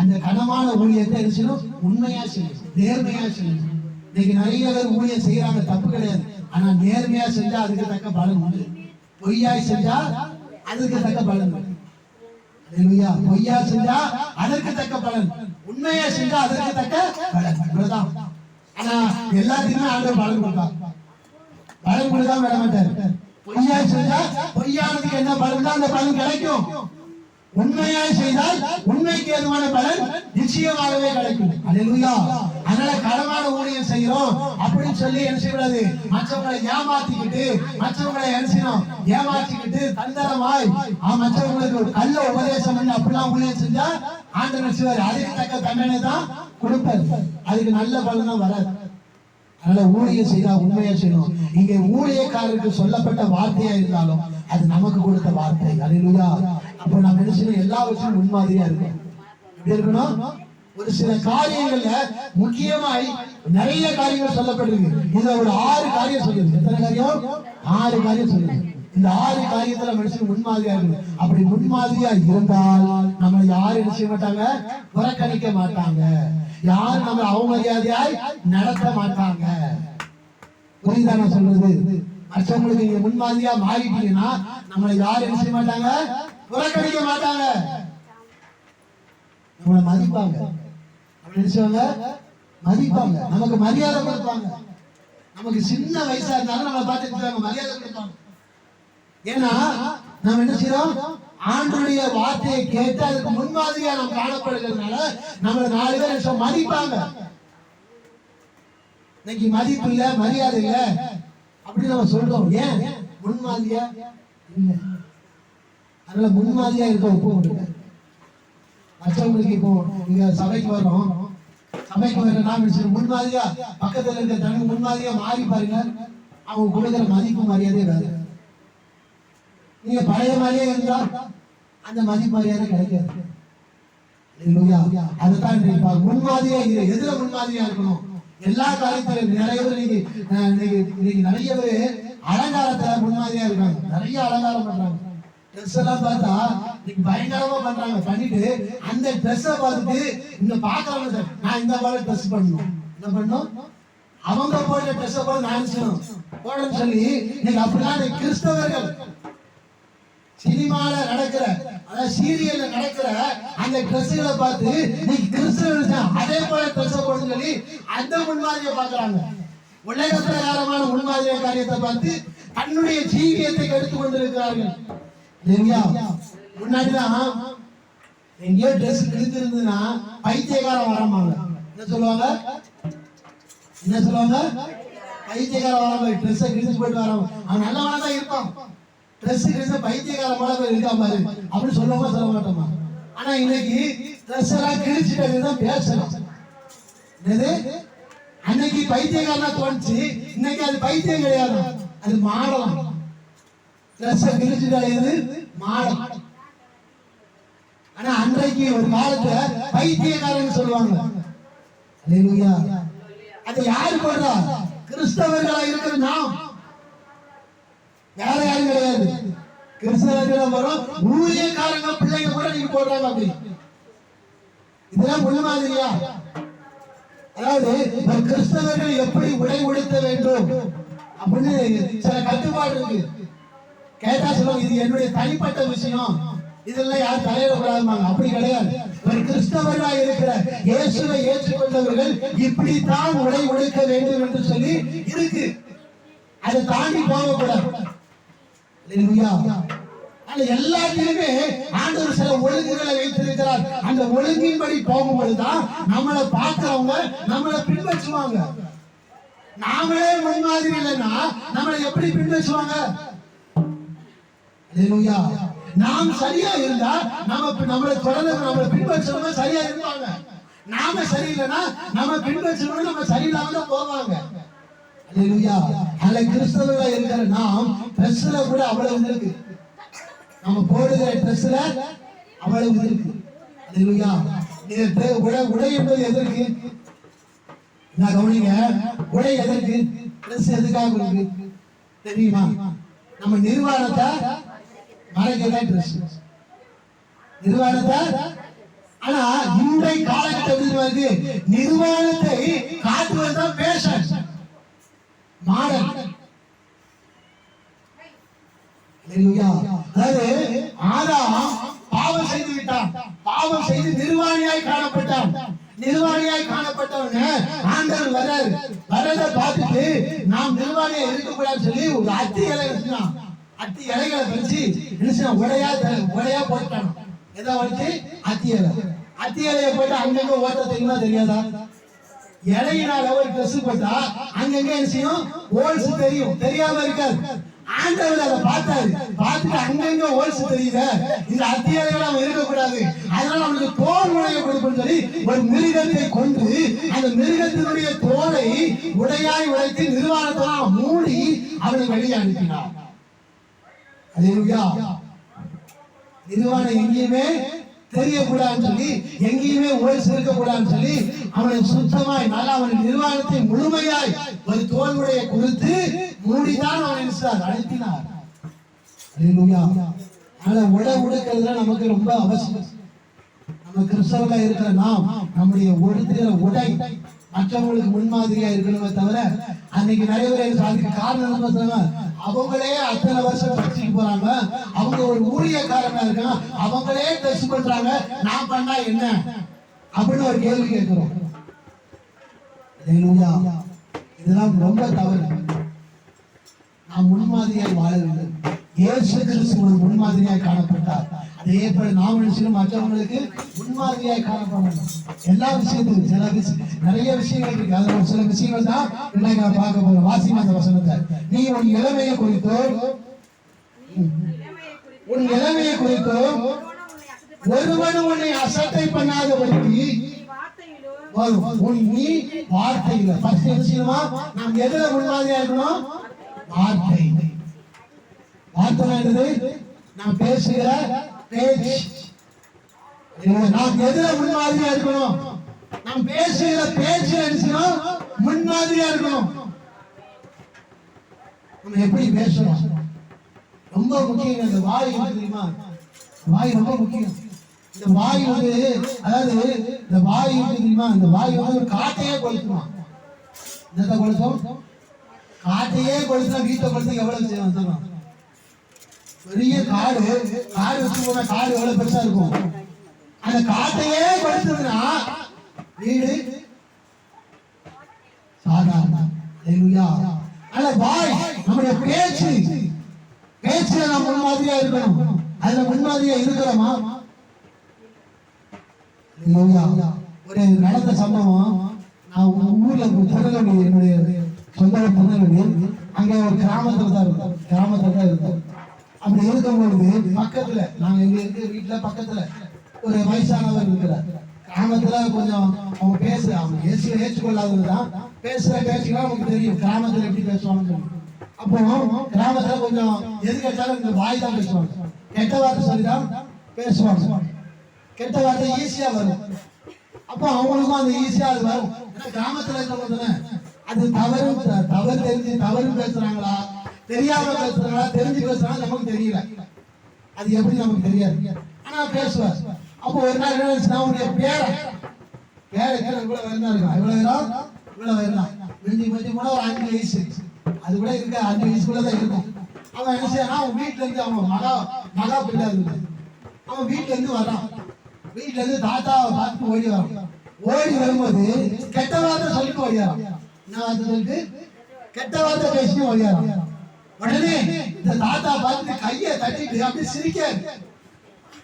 அந்த கனமான ஊழியத்தை செய்யணும், உண்மையா செய்யணும், நேர்மையா செய்யணும். இன்னைக்கு நிறைய பேர் ஊழியம் செய்யறாங்க, தப்பு கிடையாது. ஆனா நேர்மையா செஞ்சா அதுக்கு தக்க பலன் உண்டு. பொய்யாய் செஞ்சா அதுக்கு தக்க பலன் உண்டு. பொய்யா செஞ்சா அதற்கு தக்க பலன், உண்மையா செஞ்சா அதற்கு தக்க பலன். இவ்வளவுதான். ஆனா எல்லாத்துக்குமே ஆண்டவர் பலன் கொடுப்பார். பலன் கொடுக்காம விட மாட்டார். பொய்யா செஞ்சா பொய்யானதுக்கு என்ன பலன் தான் அந்த பலன் கிடைக்கும். உண்மையாய் செய்தால் உண்மைக்கு ஏதுவான பலன் நிச்சயமாகவே கிடைக்கும். அல்லேலூயா. அதனால களவான ஊழியம் செய்யறோம் அப்படின்னு சொல்லி என்ன செய்யக்கூடாது, மற்றவங்களை ஏமாத்திக்கிட்டு, மற்றவங்களை ஏமாத்திக்கிட்டு தந்திரமாய் மற்றவங்களுக்கு ஒரு கள்ள உபதேசம் பண்ணி அப்படிலாம் ஊழியம் செஞ்சா ஆண்டவர் செய்வார். அதுக்கு தக்க தண்டனை தான் கொடுப்பார். அதுக்கு நல்ல பலன் தான் வராது. அதனால ஊழியம் செய்தா உண்மையா செய்யணும். இங்க ஊழியக்காரருக்கு சொல்லப்பட்ட வார்த்தையா இருந்தாலும் அது நமக்கு கொடுத்த வார்த்தை. அல்லேலூயா. அப்ப நம்ம என்ன செய்யணும், எல்லா விஷயமும் முன்மாதிரியா இருக்கும். எப்படி இருக்கணும்? ஒரு சில காரியங்கள்ல முக்கியமாய் நிறைய காரியங்கள் சொல்லப்பட்டிருக்கு. இதுல ஒரு 6 காரியம் சொல்லுது. எத்தனை காரியம்? 6 காரியம் சொல்லுது. இந்த 6 காரியத்துல மனுஷன் முன்மாதிரியா இருக்கு. அப்படி முன்மாதிரியா இருந்தால் நம்ம யாரும் என்ன செய்ய மாட்டாங்க, புறக்கணிக்க மாட்டாங்க. யாரும் நம்ம அவமரியாதையாய் நடத்த மாட்டாங்க. புரியுதா நான் சொல்றது? மற்றவங்களுக்கு நீங்க முன்மாதிரியா மாறிட்டீங்கன்னா நம்மளை யாரும் என்ன செய்ய மாட்டாங்க, புறக்கணிக்க மாட்டாங்க, நம்மளை மதிப்பாங்க. நினைச்சவங்க மதிப்பாங்க, நமக்கு மரியாதை கொடுப்பாங்க. நமக்கு சின்ன வயசா இருந்தாலும் நம்மளை பார்த்து மரியாதை கொடுப்பாங்க. ஏன்னா நம்ம என்ன செய்யறோம், ஆண்டவருடைய வார்த்தையை கேட்டு அதுக்கு முன்மாதிரியா நம்ம காணப்படுகிறதுனால நம்மள 4 பேர் மதிப்பாங்க. இன்னைக்கு மதிப்பு இல்ல, மரியாதை இல்ல அப்படி நம்ம சொல்றோம். ஏன்? முன்மாதிரியா இல்ல. அதனால முன்மாதிரியா இருக்க ஒப்பு கொடுங்க. மற்றவங்களுக்கு இப்போ இங்க சபைக்கு வர்றோம், சபைக்கு வர்ற நாம முன்மாதிரியா பக்கத்துல இருக்க தனி முன்மாதிரியா மாறி பாருங்க, அவங்க கொடுக்குற மதிப்பு மரியாதை வேறு. நீங்க பழைய மாதிரியே இருந்தா அந்த மதிப்பு மரியாதை கிடைக்காது. அதுதான் முன்மாதிரியா இரு. எதுல முன்மாதிரியா இருக்கணும்? எல்லா காரியத்திலும் நிறைய பேர் இன்னைக்கு நிறைய பேர் அலங்காரத்துல முன்மாதிரியா இருக்காங்க. நிறைய அலங்காரம் பண்றாங்க. ட்ரெஸ் எல்லாம் பார்த்தா இன்னைக்கு பயங்கரமா பண்றாங்க. பண்ணிட்டு அந்த ட்ரெஸ்ஸை பார்த்துட்டு இந்த பாக்குறவங்க நான் இந்த மாதிரி ட்ரெஸ் பண்ணணும், என்ன பண்ணணும், அவங்க போடுற ட்ரெஸ்ஸை போட நான் போடணும்னு சொல்லி இன்னைக்கு அப்படிலாம் கிறிஸ்தவர்கள் சினிமால நடக்கிற, அதாவது சீரியல்ல நடக்கிற அந்த ட்ரெஸ்ஸுகளை பார்த்து இன்னைக்கு கிறிஸ்தவர்கள் அதே போல ட்ரெஸ் போடுன்னு சொல்லி அந்த முன்மாதிரியை பாக்குறாங்க. உலக பிரகாரமான முன்மாதிரிய காரியத்தை பார்த்து தன்னுடைய ஜீவியத்தை எடுத்துக் கொண்டிருக்கிறார்கள். முன்னாடிதான் எங்கேயோ ட்ரெஸ் கிழிச்சிருந்ததுன்னா பைத்தியக்காரன் வரமாங்க. என்ன சொல்லுவாங்க? பைத்தியக்காரன் வராம ட்ரெஸ்ஸை கிழிச்சு போயிட்டு வராம அவன் நல்லவனா தான் இருப்பான். ட்ரெஸ் கிழிச்ச பைத்தியக்காரன் போல போய் இருக்கா பாரு அப்படின்னு சொல்லுவோமா சொல்ல மாட்டோமா? ஆனா இன்னைக்கு ட்ரெஸ் எல்லாம் கிழிச்சுட்டதுதான் பேசணும். அன்னைக்கு பைத்தியக்காரனா தோணுச்சு, இன்னைக்கு அது பைத்தியம் கிடையாது, அது மாடலாம். மாடம். ஆனா அன்றைக்கு ஒரு காலத்துல பைத்தியக்காரன் சொல்லுவாங்க. அது யாரு போடுறா? கிறிஸ்தவர்களா இருக்கிற நாம், வேற யாரும் கிடையாது. கிறிஸ்தவர்கள் வரும், ஊழியக்காரங்க பிள்ளைங்க கூட நீங்க போடுறாங்க. அப்படி இதெல்லாம் முன்மாதிரியா? அதாவது கிறிஸ்தவர்கள் எப்படி உடை உடுத்த வேண்டும் அப்படின்னு சில கட்டுப்பாடு இருக்கு. கேட்டா சொல்லுவாங்க இது என்னுடைய தனிப்பட்ட விஷயம், இதெல்லாம் யாரும் தலையிட கூடாதுமாங்க. அப்படி கிடையாது. ஒரு கிறிஸ்தவர்களாக இருக்கிற இயேசுவை ஏற்றுக்கொண்டவர்கள் இப்படித்தான் உடை உடுக்க வேண்டும் என்று சொல்லி இருக்கு. அதை தாண்டி போகக்கூடாது. எல்லாத்திலுமே ஆண்டவர் சில ஒழுங்குகளை வைத்திருக்கிறார். அந்த ஒழுங்கின்படி போகும்போதுதான் நம்மளை பார்க்கிறவங்க நம்மளை பின்பற்றுவாங்க. நாமளே முன்மாதிரி இல்லைன்னா நம்மளை எப்படி பின்பற்றுவாங்க? நாம் சரியா இருந்தா நம்மளை தொடர்ந்து நம்மளை பின்பற்றவங்க சரியா இருப்பாங்க. நாம சரியில்லைன்னா நம்ம பின்பற்றவங்க நம்ம சரியில்லாம போவாங்க. கிறிஸ்தவர்களா இருக்கிற நாம் ட்ரெஸ்ல கூட அவ்வளவு இருக்கு, நம்ம போடுகிற ட்ரெஸ்ல அவ்வளவு இருக்கு. உடை என்பது எதற்கு? நான் கவனிங்க, உடை எதற்கு? ட்ரெஸ் எதுக்காக இருக்கு தெரியுமா? நம்ம நிர்வாணத்தை மறைக்கதான் ட்ரெஸ். நிர்வாணத்தை ஆனா இன்றைய காலகட்டத்தில் நிர்வாணத்தை காட்டுவதுதான் பேஷன், மாடல். அதாவது ஆதாம் பாவம் செய்து விட்டான், பாவம் செய்து நிர்வாணியாய் காணப்பட்டான். நிர்வாணியாய் காணப்பட்டவங்க ஆண்டவர் வரத பார்த்துட்டு நாம் நிர்வாணியா இருக்கக்கூடாதுன்னு சொல்லி ஒரு அத்தி இலை வச்சுக்கலாம். அத்தி இலைகளை வச்சு உடையா போட்டான். எதை வச்சு? அத்தி இலை. அத்தி இலையை போட்டு அங்கங்க ஓட்ட தெரியுமா தெரியாதா? இலையினால ஒரு ட்ரெஸ் போட்டா அங்கங்க என்ன செய்யும்? ஹோல்ஸ் தெரியும், தெரியாம இருக்காது. ஆண்டவர் அதை பார்த்தாரு, பார்த்துட்டு அங்கங்க ஹோல்ஸ் தெரியுத, இந்த அத்தி இலைகளை அவன் இருக்கக்கூடாது, அதனால அவனுக்கு தோல் உடைய கொடுக்கணும்னு சொல்லி ஒரு மிருகத்தை கொண்டு அந்த மிருகத்தினுடைய தோலை உடையாய் உடைத்து நிர்வாணத்தெல்லாம் மூடி அவனை வெளியே அனுப்பினார். அல்லேலூயா. நிர்வாணம் எங்கேயுமே தெரியக்கூடாதுன்னு சொல்லி, எங்கேயுமே ஹோல்ஸ் இருக்கக்கூடாதுன்னு சொல்லி அவனை சுத்தமாய் நல்லா அவன் நிர்வாணத்தை முழுமையாய் ஒரு தோல்வுடைய கொடுத்து மூடிதான் அவன் அனுப்பினார். அல்லேலூயா. ஆனா உடுக்கிறதுல நமக்கு ரொம்ப அவசியம். நம்ம கிறிஸ்தவர்களா இருக்கிற நாம் நம்முடைய உடுத்துகிற உடை மற்றவங்களுக்கு முன்மாதிரியா இருக்கணுமே தவிர, அன்னைக்கு நிறைய பேர் அதுக்கு காரணம் அவங்களே அத்தனை வருஷம் படிச்சுட்டு போறாங்க, அவங்க ஒரு ஊழியக்காரனா இருக்காங்க, அவங்களே டெஸ்ட் பண்றாங்க, நான் பண்ணா என்ன அப்படின்னு ஒரு கேள்வி கேட்கிறோம். இதெல்லாம் ரொம்ப தவறு. நாம் முன்மாதிரியாய் வாழ வேண்டும். இயேசு கிறிஸ்து முன்மாதிரியாய் காணப்பட்டார். அதே போல நாம் மற்றவங்களுக்கு முன்மாதிரியாய் காணப்படணும். எல்லா விஷயத்திலும் நிறைய விஷயங்கள் இருக்கு. அதுல சில விஷயங்கள் தான் இன்னைக்கு நான் பார்க்க போறோம். வாசிமா அந்த வசனத்தை. நீ உன் இளமையை குறித்தோ ஒருவனும் உன்னை அசட்டை பண்ணாதபடிக்கு நீ வார்த்தையில ஃபர்ஸ்ட் விஷயமா நாம் எதுல முன்மாதிரியா இருக்கணும்? வார்த்தை. வார்த்தை என்னது? நாம் பேசுகிற பேச்சு. நாம் எதுல முன்மாதிரியா இருக்கணும்? நாம் பேசுகிற பேச்சு என்ன? முன்மாதிரியா இருக்கணும். நம்ம எப்படி பேசுறோம் ரொம்ப முக்கியம். இந்த வாய் தெரியுமா? வாய் ரொம்ப முக்கியம். இந்த வாய் அதாவது இந்த வாய் தெரியுமா? இந்த வாய் ஒரு காட்டையே கொளுத்துமா. என்னத்தை கொளுத்தும்? காட்டையே கொளுத்துனா வீட்டை கொளுத்து எவ்வளவு செய்யணும்? பெரிய காடு வச்சு போனா காடு எவ்வளவு பெருசா இருக்கும். அந்த காட்டையே கொளுத்துதுன்னா வீடு சாதாரண. ஆனா வாய் நம்முடைய பேச்சுல நம்ம முன்மாதிரியா இருக்கணும். அதுல முன்மாதிரியா இருக்கிறோமா? ஒரு நடந்த சம்பவம். நான் ஊர்ல திருநெல்வேலி, என்னுடைய சொந்த திருநெல்வேலி, அங்க ஒரு கிராமத்துல தான் இருந்தோம். அப்படி இருக்கும்பொழுது பக்கத்துல நாங்க எங்க இருக்க வீட்டுல பக்கத்துல ஒரு வயசானவர் இருக்கிறார். கிராமத்துல கொஞ்சம் அவங்க அவங்க ஏற்றுக்கொள்ளாததுதான் பேசுற பேச்சுலாம் நமக்கு தெரியும் கிராமத்துல எப்படி பேசுவாங்கன்னு சொல்லி. அப்போ கிராமத்துல கொஞ்சம் எது கேட்டாலும் இந்த வாய் தான் பேசுவாங்க. கெட்ட வார்த்தை சொல்லிதான் பேசுவாங்க. கெட்ட வார்த்தை ஈஸியா வரும். அப்போ அவங்களுக்கும் அது ஈஸியா அது வரும். ஏன்னா கிராமத்துல இருக்கவங்க அது தவறு தெரிஞ்சு தவறு பேசுறாங்களா, தெரியாம பேசுறாங்களா, தெரிஞ்சு பேசுறாங்களா நமக்கு தெரியல. அது எப்படி நமக்கு தெரியாது. ஆனா பேசுவார். அப்போ ஒரு நாள் என்ன, உடைய பேரை இவ்வளவு வேணா இருக்கா, இவ்வளவு வேணா மிஞ்சி கூட ஒரு 5 வயசு அது கூட இருக்க, 5 வயசுக்குள்ளதான் இருக்கும். அவன் என்ன செய்யறான், அவன் வீட்டுல இருந்து அவன் மகா பிள்ளை இருக்கு, அவன் வீட்டுல இருந்து வரான். வீட்டுல இருந்து தாத்தாவை பார்த்து ஓடி வரான். ஓடி வரும்போது கெட்ட வார்த்தை சொல்லிட்டு ஓடியாரான். என்ன வார்த்தை சொல்லிட்டு? கெட்ட வார்த்தை பேசிட்டு ஓடியாரான். உடனே இந்த தாத்தா பார்த்துட்டு கையை தட்டிட்டு அப்படி சிரிக்காரு.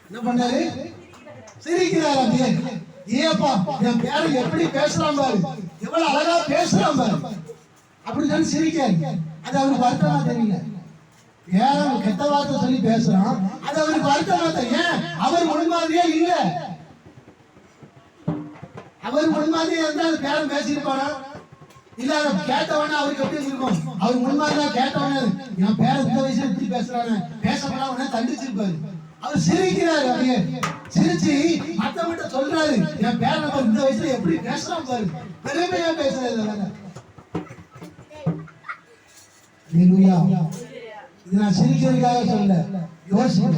என்ன பண்ணாரு? சிரிக்கிறார். அப்படியே ஏப்பா என் பேரை எப்படி பேசுறான் பாரு, எவ்வளவு அழகா பேசுறான் பாரு அப்படின்னு சொல்லி சிரிக்காரு. அது அவருக்கு வருத்தமா தெரியல. ஏன் கெட்ட வார்த்தை சொல்லி பேசுறான், அது அவருக்கு வருத்தமா தெரியல. ஏன் அவர் முன்மாதிரியே இல்ல. அவர் முன்மாதிரியா இருந்தா அது பேரம் பேசியிருப்பானா? இல்ல கேட்டவன அவருக்கு எப்படி இருக்கும்? அவர் முன்மாதிரியா கேட்டவன என் பேர இந்த வயசுல எப்படி பேசுறானே, பேசப்படாம தண்டிச்சிருப்பாரு. அவர் சிரிக்கிறாரு. அப்படியே சிரிச்சு மத்தவங்கிட்ட சொல்றாரு, என் பேர இந்த வயசுல எப்படி பேசுறான் பாரு, பெருமையா பேசுறாரு. இது நான் சிரிக்கிறதுக்காக சொல்ல, யோசிக்க.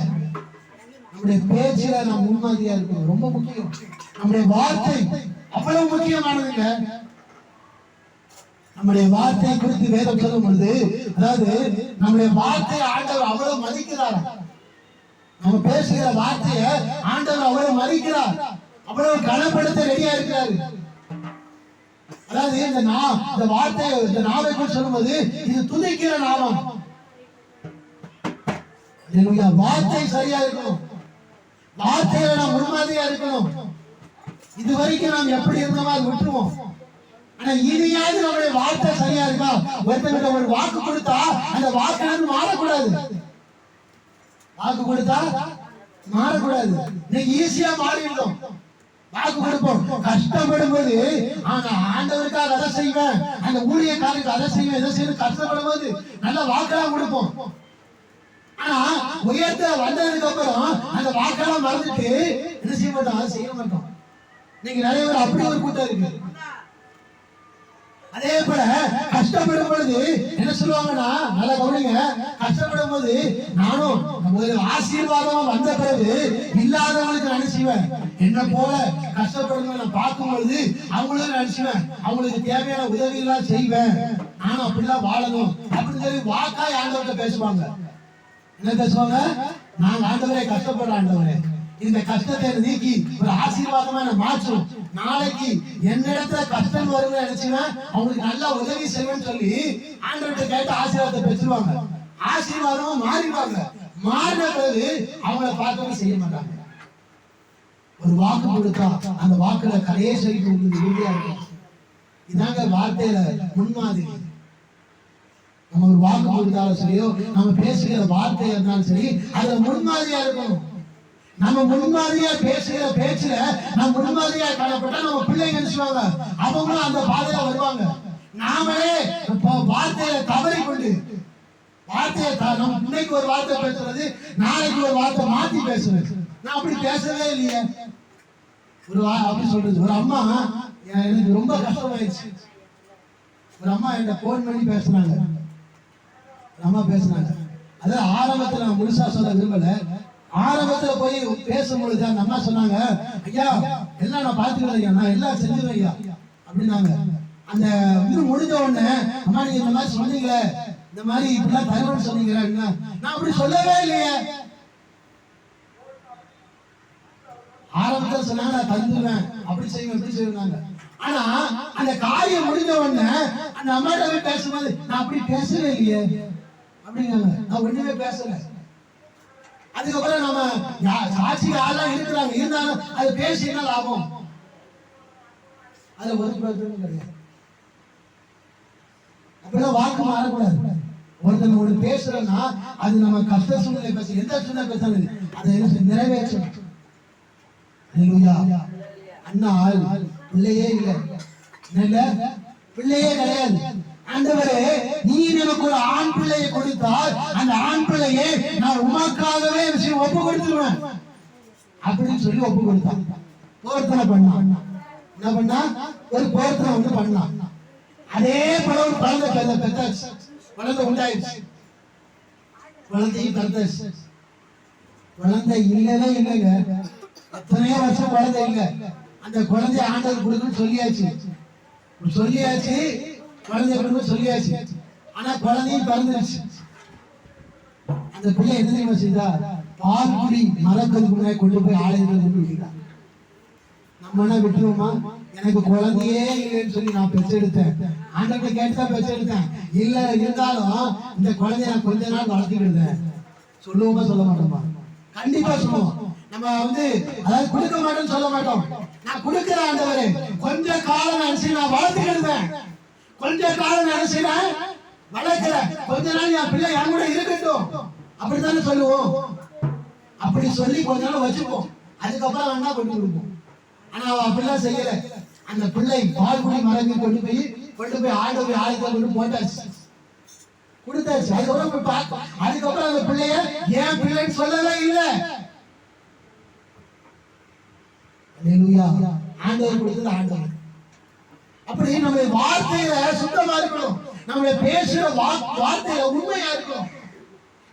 நம்முடைய பேச்சுல நாம் முன்மாதிரியா இருக்கணும், ரொம்ப முக்கியம். நம்முடைய வார்த்தை அவ்வளவு முக்கியமானதுங்க. நம்முடைய வார்த்தை குறித்து வேதம் சொல்லும் பொழுது, அதாவது நம்முடைய வார்த்தை ஆண்டவர் அவ்வளவு மதிக்கிறார். நம்ம பேசுகிற வார்த்தையை ஆண்டவர் அவ்வளவு மதிக்கிறார், அவ்வளவு கனப்படுத்த ரெடியா இருக்கிறாரு. அதாவது இந்த வார்த்தை, இந்த நாவை குறித்து சொல்லும்போது இது துதிக்கிற நாமம். வார்த்தை சரியா இருக்கணும், வார்த்தையில நாம் முன்மாதிரியா இருக்கணும். இதுவரைக்கும் நாம் எப்படி இருந்தோமோ அது விட்டுருவோம். ஆனா இனியாவது நம்முடைய வார்த்தை சரியா இருக்கா? ஒருத்தங்கிட்ட ஒரு வாக்கு கொடுத்தா அந்த வாக்கு மாறக்கூடாது. வாக்கு கொடுத்தா மாறக்கூடாது. இன்னைக்கு ஈஸியா மாறிடும். வாக்கு கொடுப்போம், கஷ்டப்படும் போது ஆண்டவருக்காக அதை செய்வேன், அந்த ஊழியக்காரருக்கு அதை செய்வேன், எதை செய்யணும் கஷ்டப்படும் போது நல்ல வாக்கெல்லாம் கொடுப்போம். ஆனா உயர்த்த வந்ததுக்கு அப்புறம் அந்த வாக்கெல்லாம் மறந்துட்டு என்ன செய்ய மாட்டோம், அதை செய்ய மாட்டோம். நீங்க நிறைய பேர் அப்படி ஒரு கூட்டம் இருக்கு. அதே போல கஷ்டப்படும் பொழுது என்ன சொல்லுவாங்கன்னா, நல்லா கவனிங்க, கஷ்டப்படும் போது நானும் ஒரு ஆசீர்வாதமா வந்த பிறகு இல்லாதவங்களுக்கு நினைச்சுவேன், என்ன போல கஷ்டப்படுறவங்க நான் பார்க்கும் பொழுது அவங்களும் நினைச்சுவேன், அவங்களுக்கு தேவையான உதவி எல்லாம் செய்வேன், நானும் அப்படிலாம் வாழணும் அப்படின்னு சொல்லி வாக்காய் ஆண்டவர்கிட்ட பேசுவாங்க. என்ன பேசுவாங்க? நாங்க ஆண்டவரே கஷ்டப்படுற ஆண்டவரே, இந்த கஷ்டத்தை நீக்கி ஒரு ஆசீர்வாதமா மாற்றும், நாளைக்கு என்னிடத்துல கஷ்டம் வரும்னு நினைச்சுவேன், அவங்களுக்கு நல்லா உதவி செய்வேன்னு சொல்லி ஆண்டவர்கிட்ட கேட்டு ஆசீர்வாதத்தை பெற்றுருவாங்க. ஆசீர்வாதம் மாறிடுவாங்க. மாறின பிறகு அவங்கள பார்க்கவும் செய்ய மாட்டாங்க. ஒரு வாக்கு கொடுத்தா அந்த வாக்குல கடைசி உங்களுக்கு உறுதியா இருக்கும். இதாங்க வார்த்தையில முன்மாதிரி. நம்ம ஒரு வாக்கு கொடுத்தாலும் சரியோ, நம்ம பேசுகிற வார்த்தை இருந்தாலும் சரி, அதுல முன்மாதிரியா இருக்கணும். நம்ம முன்மாதிரியா பேசுகிற பேச்சுல நம்ம முன்மாதிரியா காணப்பட்டா நம்ம பிள்ளைங்க நினைச்சுவாங்க, அவங்களும் அந்த பாதையில வருவாங்க. நாமளே வார்த்தையில தவறி கொண்டு வார்த்தையை நம்ம இன்னைக்கு ஒரு வார்த்தை பேசுறது, நாளைக்கு ஒரு வார்த்தை மாத்தி பேசுறது. நான் அப்படி பேசவே இல்லையே. ஒரு அப்படி சொல்றது, ஒரு அம்மா எனக்கு ரொம்ப கஷ்டமாயிடுச்சு. ஒரு அம்மா என்ன போன் பண்ணி பேசுனாங்க. அம்மா பேசுனாங்க, அதாவது ஆரம்பத்துல நான் முழுசா சொல்ல விரும்பல. ஆரம்பத்துல போய் பேசும்பொழுது அந்த அம்மா சொன்னாங்க, ஐயா எல்லாம் நான் பாத்துக்கிறேன் ஐயா, நான் எல்லாம் செஞ்சுருவேன் ஐயா அப்படின்னாங்க. அந்த இது முடிஞ்ச உடனே, அம்மா நீங்க இந்த மாதிரி சொன்னீங்களே, இந்த மாதிரி இப்படிலாம் தருவன்னு சொன்னீங்களே, நான் அப்படி சொல்லவே இல்லையே. ஆரம்பத்துல சொன்னாங்க நான் தந்துருவேன், அப்படி செய்வேன் இப்படி செய்வாங்க. ஆனா அந்த காரியம் முடிஞ்ச உடனே அந்த அம்மாட்ட பேசும்போது நான் அப்படி பேசவே இல்லையே அப்படிங்காங்க. நான் ஒண்ணுமே பேசல. அதுக்கப்புறம் நம்ம சாட்சிக்கு ஆளா இருக்கிறாங்க, இருந்தாலும் அது பேசி என்ன லாபம்? அது ஒரு பிரச்சனை கிடையாது. அப்படிலாம் வாக்கு மாறக்கூடாது. ஒருத்தன் ஒன்று பேசுறோம்னா அது நம்ம கஷ்ட சூழ்நிலை பேச, எந்த சூழ்நிலை பேசுறது அதை நிறைவேற்றும். அண்ணால் பிள்ளையே இல்லை, பிள்ளையே கிடையாது. ஆண்டவரே நீர் எனக்கு ஒரு ஆண் பிள்ளையை கொடுத்தால் அந்த ஆண் பிள்ளையை நான் உமக்காகவே ஒப்பு கொடுத்துருவேன் அப்படின்னு சொல்லி ஒப்பு கொடுத்தான். போர்த்தனை பண்ணான். என்ன பண்ணா? ஒரு போர்த்தனை வந்து பண்ணான். அதே போல ஒரு குழந்தை பெற்றாச்சு, குழந்தை உண்டாயிடுச்சு, குழந்தையும் பெற்றாச்சு. குழந்தை இல்லவே இல்லைங்க, எத்தனையோ வருஷம் குழந்தை இல்லை. அந்த குழந்தைய ஆண்டவர் கொடுக்குன்னு சொல்லியாச்சு, குழந்தை கொடுக்க சொல்லியாச்சு. ஆனா குழந்தையும் பிறந்துருச்சு. அந்த பிள்ளை என்ன தெரியுமா செய்தா? பால்குடி மரத்துக்கு முன்னாடி கொண்டு போய் ஆலயத்தில் கொண்டு விட்டான். நம்ம என்ன விட்டுருவோமா? எனக்கு குழந்தையே இல்லைன்னு சொல்லி நான் பெற்றெடுத்தேன், ஆண்டவர்கிட்ட கேட்டுதான் பெற்றெடுத்தேன். இல்ல இருந்தாலும் இந்த குழந்தைய நான் கொஞ்ச நாள் வளர்த்துக்கிட்டேன். சொல்லுவோமா சொல்ல மாட்டோமா? கண்டிப்பா சொல்லுவோம். நம்ம அதாவது கொடுக்க மாட்டோம்னு சொல்ல மாட்டோம். நான் கொடுக்கிற ஆண்டவரே கொஞ்ச காலம் நினைச்சு நான் வளர்த்துக்கிட்டேன், கொஞ்ச காலம் நினைச்சுறேன் வளர்க்கிற, கொஞ்ச நாள் என் பிள்ளை என் கூட இருக்கட்டும் அப்படித்தானே சொல்லுவோம். அப்படி சொல்லி கொஞ்ச நாள் வச்சுப்போம், அதுக்கப்புறம் வேணா கொண்டு கொடுப்போம். ஆனா அவ அப்படிலாம் செய்யல. அந்த பிள்ளை பால்குடி மரங்கள் கொண்டு போய் ஆண்டவர் ஆலயத்தை கொண்டு போட்டாச்சு, கொடுத்தாச்சு. அதுக்கப்புறம் அந்த பிள்ளைய ஏன் பிள்ளைன்னு சொல்லவே இல்லை. ஆண்டவர் கொடுத்தது ஆண்டவர். அப்படி நம்ம வார்த்தையில சுத்தமா இருக்கணும், நம்மள பேசுற வார்த்தையில உண்மையா இருக்கணும்.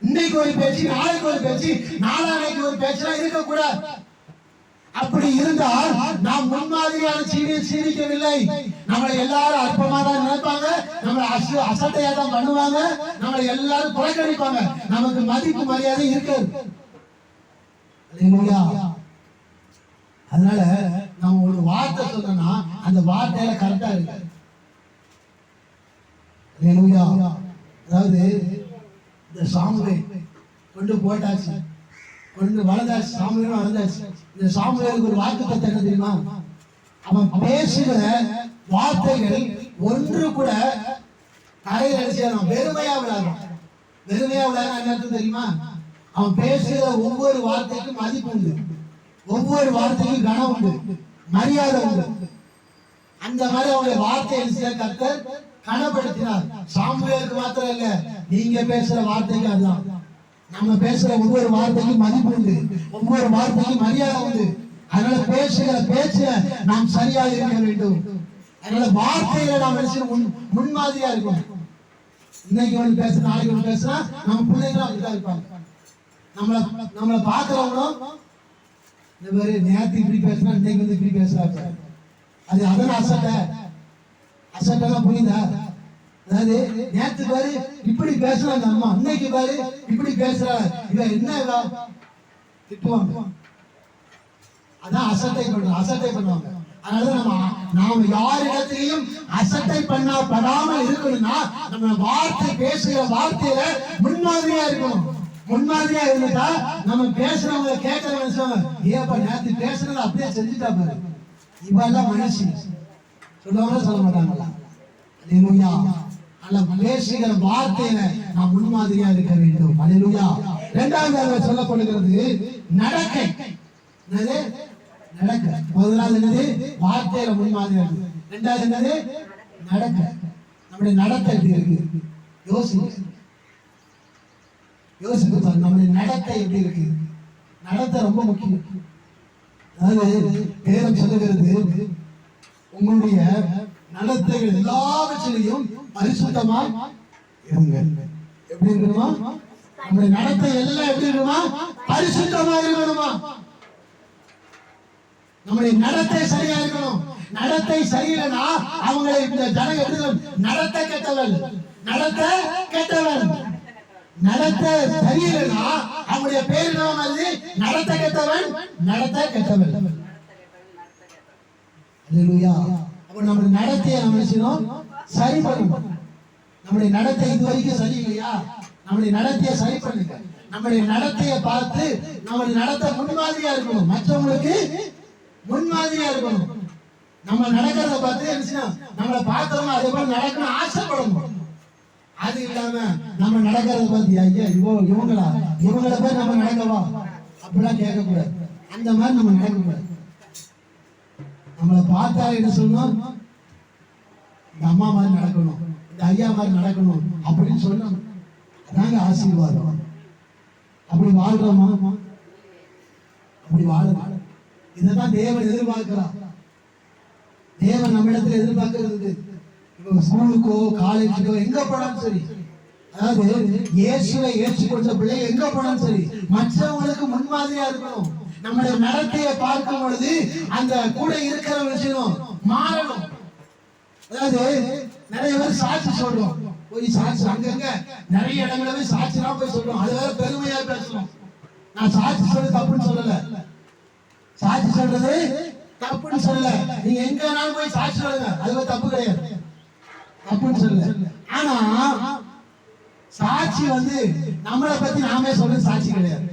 இன்னைக்கு ஒரு பேச்சு, நாளைக்கு ஒரு பேச்சு, நாளானைக்கு ஒரு பேச்சுலாம் இருக்கக்கூடாது. அப்படி இருந்தால் நாம் முன்மாதிரியான சீவிக்கவில்லை. நம்மளை எல்லாரும் அற்பமா தான் நினைப்பாங்க, நம்மளை அசட்டையா தான் பண்ணுவாங்க, நம்மளை எல்லாரும் புறக்கணிப்பாங்க, நமக்கு மதிப்பு மரியாதை இருக்காது. அதனால நம்ம ஒரு வார்த்தை சொன்னா அந்த வார்த்தையில கரெக்டா இருக்கு. அதாவது இந்த சாமுவேல் கொண்டு போட்டாச்சு, கொண்டு வளர்ந்தாச்சு, சாமுவேலும் வளர்ந்தாச்சு. இந்த சாமுவேலுக்கு ஒரு வாக்குத்தத்தம் என்ன தெரியுமா? அவன் பேசுகிற வார்த்தைகள் ஒன்று கூட கரையில் அடிச்சான், வெறுமையா விளையாடும். வெறுமையா விளையாட என்ன தெரியுமா? அவன் பேசுகிற ஒவ்வொரு வார்த்தைக்கும் மதிப்பு உண்டு, ஒவ்வொரு வார்த்தைக்கும் கனம் உண்டு, மரியாதை உண்டு. அந்த மாதிரி அவங்களுடைய வார்த்தை கர்த்தர் கனப்படுத்தினார். சாமுவேலுக்கு மாத்திரம் இல்ல, நீங்க பேசுற வார்த்தைக்கு அதுதான். நம்ம பேசுற ஒவ்வொரு வார்த்தைக்கும் மதிப்பு உண்டு, ஒவ்வொரு வார்த்தைக்கும் மரியாதை உண்டு. அதனால பேசுகிற பேச்சுல நாம் சரியாக இருக்க வேண்டும். அதனால வார்த்தையில நாம் முன்மாதிரியா இருக்கணும். இன்னைக்கு ஒன்று பேச, நாளைக்கு ஒன்று பேசுனா நம்ம பிள்ளைங்களும் அப்படிதான் இருப்பாங்க. நம்மளை பாக்குறவங்களும் இந்த மாதிரி நேரத்து இப்படி பேசுனா இன்னைக்கு வந்து இப்படி பேசுறாங்க. அதெல்லாம் அசட்டெல்லாம் புரியுதா? அதாவது நேற்று பாரு இப்படி பேசுறாங்க அம்மா, இன்னைக்கு பாரு இப்படி பேசுறாங்க, இவ என்ன திட்டுவாங்க. அதான் அசட்டை பண்ணுவாங்க. அதனால நாம யாரிடத்திலையும் அசட்டை படாமல் இருக்கணும்னா நம்ம வார்த்தை, பேசுகிற வார்த்தையில முன்மாதிரியா இருக்கணும். முன்மாதிரியா இருந்துட்டா நம்ம பேசுறவங்க கேட்கிற மனுஷன், ஏப்பா நேற்று பேசுறது அப்படியே செஞ்சுட்டா பாரு, இவெல்லாம் மனுஷி சொல்லுவாங்களா சொல்ல மாட்டாங்களா? பேசுகிற வார்த்தையில நாம் முன்மாதிரியா இருக்க வேண்டும். அல்லேலூயா. இரண்டாவது சொல்லப்படுகிறது நடக்கை. நடக்க. முதலாவது என்னது? வார்த்தையில முன்மாதிரியா இருக்கு. இரண்டாவது என்னது? நடக்க. நம்முடைய நடத்தை எப்படி இருக்கு? யோசிப்பு நம்முடைய நடத்தை எப்படி இருக்கு? நடத்தை ரொம்ப முக்கியம். அதாவது வேதம் சொல்லுகிறது, உங்களுடைய நடத்தைகள் எல்லாவற்றிலையும் பரிசுத்தமா இருங்க. எப்படி இருக்கணுமா? நம்முடைய நடத்தை எல்லாம் எப்படி இருக்கணுமா? பரிசுத்தமா இருக்கணுமா? நம்முடைய நடத்தை சரியா இருக்கணும். நடத்தை சரியில்லைன்னா அவங்களை இந்த ஜனம் எப்படி நடத்தை கெட்டவன், நடத்தை கெட்டவன். நடத்தை சரியில்லைன்னா அவங்களுடைய பேர் என்ன? நடத்தை கெட்டவன், நடத்தை கெட்டவன். அல்லேலூயா. அப்ப நம்முடைய நடத்தையை நம்ம செய்யணும், சரி பண்ணணும். நம்முடைய நடத்தை இதுவரைக்கும் சரியில்லையா? நம்முடைய நடத்தையை சரி பண்ணுங்க. நம்முடைய நடத்தையை பார்த்து நம்முடைய நடத்தை முன்மாதிரியா இருக்கணும், மற்றவங்களுக்கு முன்மாதிரியா இருக்கணும். நம்ம நடக்கிறத பார்த்து என்ன, நம்மளை பார்த்தவங்க அதே போல நடக்கணும் ஆசைப்படணும். அது இல்லாம நம்ம நடக்கிறத பார்த்து ஐயா இவங்களை போய் நம்ம நடக்கவா அப்படிலாம் கேட்கக்கூடாது. அந்த மாதிரி நம்ம நடக்கக்கூடாது. நம்மளை பார்த்தா என்ன சொல்லணும்? இந்த அம்மா மாதிரி நடக்கணும், இந்த ஐயா மாதிரி நடக்கணும் அப்படின்னு சொல்லணும். அதாங்க ஆசீர்வாதம். அப்படி வாழ்றோமா? அப்படி வாழ இதான் தேவன் எதிர்பார்க்கிறான். தேவன் நம்ம இடத்துல எதிர்பார்க்கிறது. ஸ்கூலுக்கோ காலேஜுக்கோ எங்க போனாலும் சரி, அதாவது இயேசுவை ஏற்றுக்கொண்ட பிள்ளை எங்க போனாலும் சரி, மற்றவங்களுக்கு முன்மாதிரியா இருக்கணும். நம்முடைய நடத்தையை பார்க்கும் பொழுது அந்த கூட இருக்கிற விஷயம் மாறணும். அதாவது நிறைய பேர் சாட்சி சொல்றோம், போய் சாட்சி அங்கங்க நிறைய இடங்கள போய் சாட்சிலாம் போய் சொல்றோம். அது வேற பெருமையா பேசணும். நான் சாட்சி சொல்றது தப்புன்னு சொல்லல, சாட்சி சொல்றது தப்புன்னு சொல்லல. நீங்க எங்கனாலும் போய் சாட்சி சொல்லுங்க, அது தப்பு கிடையாது, தப்புன்னு சொல்லல. ஆனா சாட்சி நம்மளை பத்தி நாமே சொல்றது சாட்சி கிடையாது.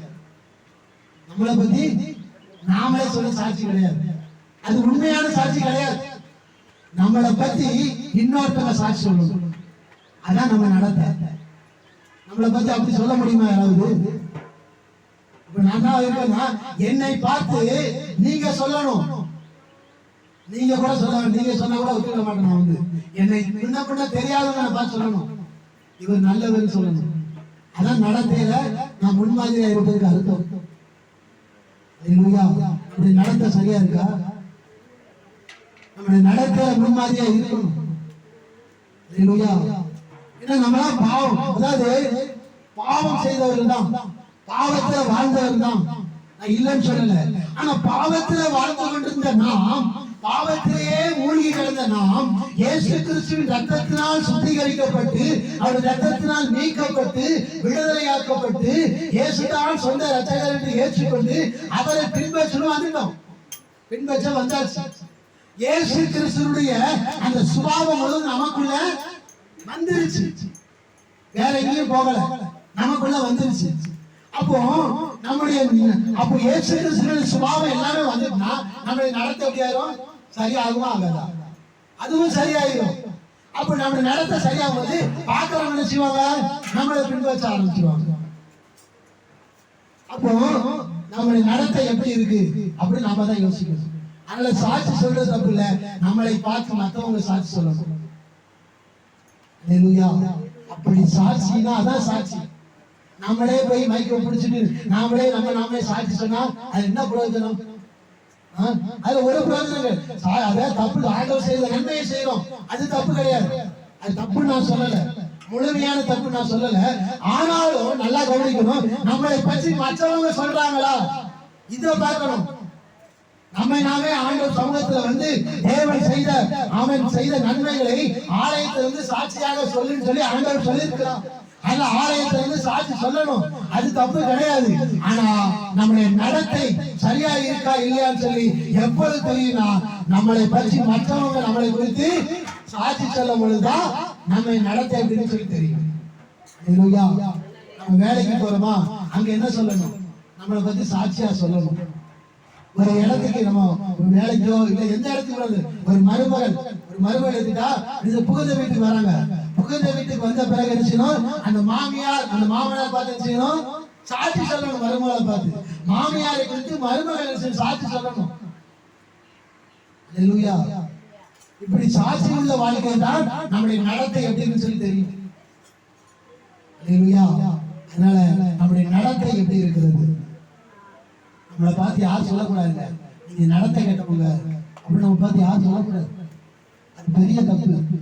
நம்மளை பத்தி நாமளே சொல்ல சாட்சி கிடையாது, அது உண்மையான சாட்சி கிடையாது. நம்மளை பத்தி இன்னொருத்தவங்க சாட்சி சொல்லணும், அதான் நம்ம நடத்த. நம்மளை பத்தி அப்படி சொல்ல முடியுமா யாராவது? இப்ப நான் தான் இருக்கேன்னா என்னை பார்த்து நீங்க சொல்லணும். நீங்க கூட சொல்லணும், நீங்க சொன்னா கூட ஒத்துக்க மாட்டேன். நான் என்னை முன்ன பின்ன தெரியாதவங்க பார்த்து சொல்லணும், இவர் நல்லவர் சொல்லணும். அதான் நடத்தையில நான் முன்மாதிரியா இருப்பதுக்கு அர்த்தம். அப்படி நடத்த சரியா இருக்கா? நம்முடைய நடத்த முன்மாதிரியா இருக்கணும். ஏன்னா நம்மளாம் பாவம். அதாவது பாவம் செய்தவர்கள் தான், பாவத்துல வாழ்ந்தவர் தான், நான் இல்லைன்னு சொல்லல. ஆனா பாவத்துல வாழ்ந்து கொண்டிருந்த நாம், பாவத்திலேயே மூழ்கி கிடந்த நாம், இயேசு கிறிஸ்துவின் ரத்தத்தினால் சுத்திகரிக்கப்பட்டு, அவர் ரத்தத்தினால் மீட்கப்பட்டு, விடுதலையாக்கப்பட்டு, இயேசுதான் சொந்த ரட்சகர் என்று ஏற்றுக்கொண்டு அவரை பின்பற்றணும் வந்துட்டோம். பின்பற்ற வந்தாச்சு. இயேசு கிறிஸ்துவுடைய அந்த சுபாவம் முழுவதும் நமக்குள்ள வந்துருச்சு, வேற எங்கேயும் போகல, நமக்குள்ள வந்துருச்சு. அப்போ இயேசு கிறிஸ்துவின் சுபாவம் எல்லாமே வந்துட்டுனா நம்மளை நடத்த எப்படியாயிரும்? சரியாகுமா ஆகாதா? அதுவும் சரியாயிரும். அப்ப நம்ம நடத்த சரியாகும் போது பாக்குறவங்க என்ன செய்வாங்க? நம்மளை பின்பற்ற ஆரம்பிச்சுவாங்க. அப்போ நம்மளுடைய நடத்தை எப்படி இருக்கு அப்படின்னு நாம தான் யோசிக்கணும். அதனால சாட்சி சொல்றது தப்பு இல்ல, நம்மளை பார்த்து மற்றவங்க சாட்சி சொல்லணும். அப்படி சாட்சினா அதான் சாட்சி. நம்மளே போய் மைக்க பிடிச்சிட்டு நாமளே சாட்சி சொன்னா அது என்ன பிரயோஜனம்? அது ஒரு பிரயோஜனம். அதான் தப்பு. ஆண்டவர் செய்த நன்மையை செய்யறோம், அது தப்பு கிடையாது. அது தப்பு நான் சொல்லல, முழுமையான தப்பு நான் சொல்லல. ஆனாலும் நல்லா கவனிக்கணும், நம்மளை பற்றி மற்றவங்க சொல்றாங்களா இதை பார்க்கணும். நம்மை நாமே ஆண்டவர் சமூகத்துல வந்து தேவன் செய்த அவன் செய்த நன்மைகளை ஆலயத்திலிருந்து சாட்சியாக சொல்லுன்னு சொல்லி ஆண்டவர் சொல்லியிருக்கிறான். அந்த ஆலயத்திலிருந்து சாட்சி சொல்லணும், அது தப்பு கிடையாது. ஆனா நம்முடைய நடத்தை சரியா இருக்கா இல்லையான்னு சொல்லி எப்பொழுது தெரியும்னா, நம்மளை பற்றி மற்றவங்க நம்மளை குறித்து சாட்சி சொல்லும் பொழுதுதான் நம்ம நடத்தை அப்படின்னு சொல்லி தெரியும். நம்ம வேலைக்கு போறோமா, அங்க என்ன சொல்லணும்? நம்மளை பத்தி சாட்சியா சொல்லணும். ஒரு இடத்துக்கு நம்ம ஒரு வேலைக்கோ இல்ல எந்த இடத்துக்கு ஒரு மருமகள் எடுத்துட்டா, இது புகுந்த வீட்டுக்கு வராங்க. புகுந்த வீட்டுக்கு வந்த பிறகு என்ன செய்யணும்? அந்த மாமியார் அந்த மாமனார் பார்த்து என்ன செய்யணும்? சாட்சி சொல்லணும். மருமகளை பார்த்து மாமியாரை குறித்து மருமகள் சாட்சி சொல்லணும். இப்படி சாட்சி உள்ள வாழ்க்கை தான் நம்முடைய நடத்தை எப்படின்னு சொல்லி தெரியும். அதனால நம்முடைய நடத்தை எப்படி இருக்கிறது? நம்மளை பார்த்து யாரும் சொல்லக்கூடாது நீங்க நடத்தை கேட்டவங்க அப்படின்னு நம்ம பார்த்து யாரும் சொல்லக்கூடாது. அது பெரிய தப்பு.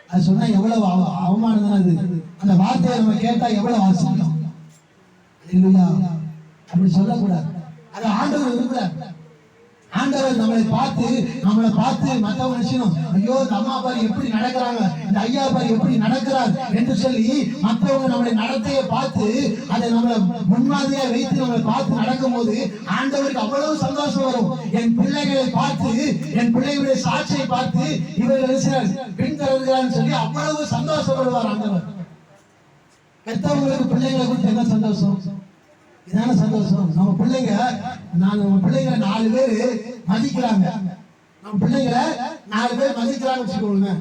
அது சொன்னா எவ்வளவு அவமானம் தான். அது அந்த வார்த்தையை நம்ம கேட்டா எவ்வளவு அவசியம். அப்படி சொல்லக்கூடாது. அது ஆண்டவர் விரும்புறார். ஆண்டவர் நம்மளை பார்த்து மற்றவங்க நினைச்சணும், ஐயோ இந்த அம்மா பாரு எப்படி நடக்கிறாங்க, இந்த ஐயா பாரு எப்படி நடக்கிறார் என்று சொல்லி மற்றவங்க நம்மளை நடத்தையை பார்த்து அதை நம்மளை முன்மாதிரியா வைத்து நம்மளை பார்த்து நடக்கும் போது ஆண்டவருக்கு அவ்வளவு சந்தோஷம் வரும். என் பிள்ளைகளை பார்த்து, என் பிள்ளைகளுடைய சாட்சியை பார்த்து இவர்கள் பின்தொடர்கிறான்னு சொல்லி அவ்வளவு சந்தோஷப்படுவார் ஆண்டவர். பெற்றவங்களுக்கு பிள்ளைங்களை குறித்து என்ன சந்தோஷம்? இதான சந்தோஷம். நம்ம பிள்ளைங்க 4 பேர் மதிக்கிறாங்க. நம்ம பிள்ளைங்களை 4 பேர் மதிக்கிறாங்க வச்சுக்கோங்க.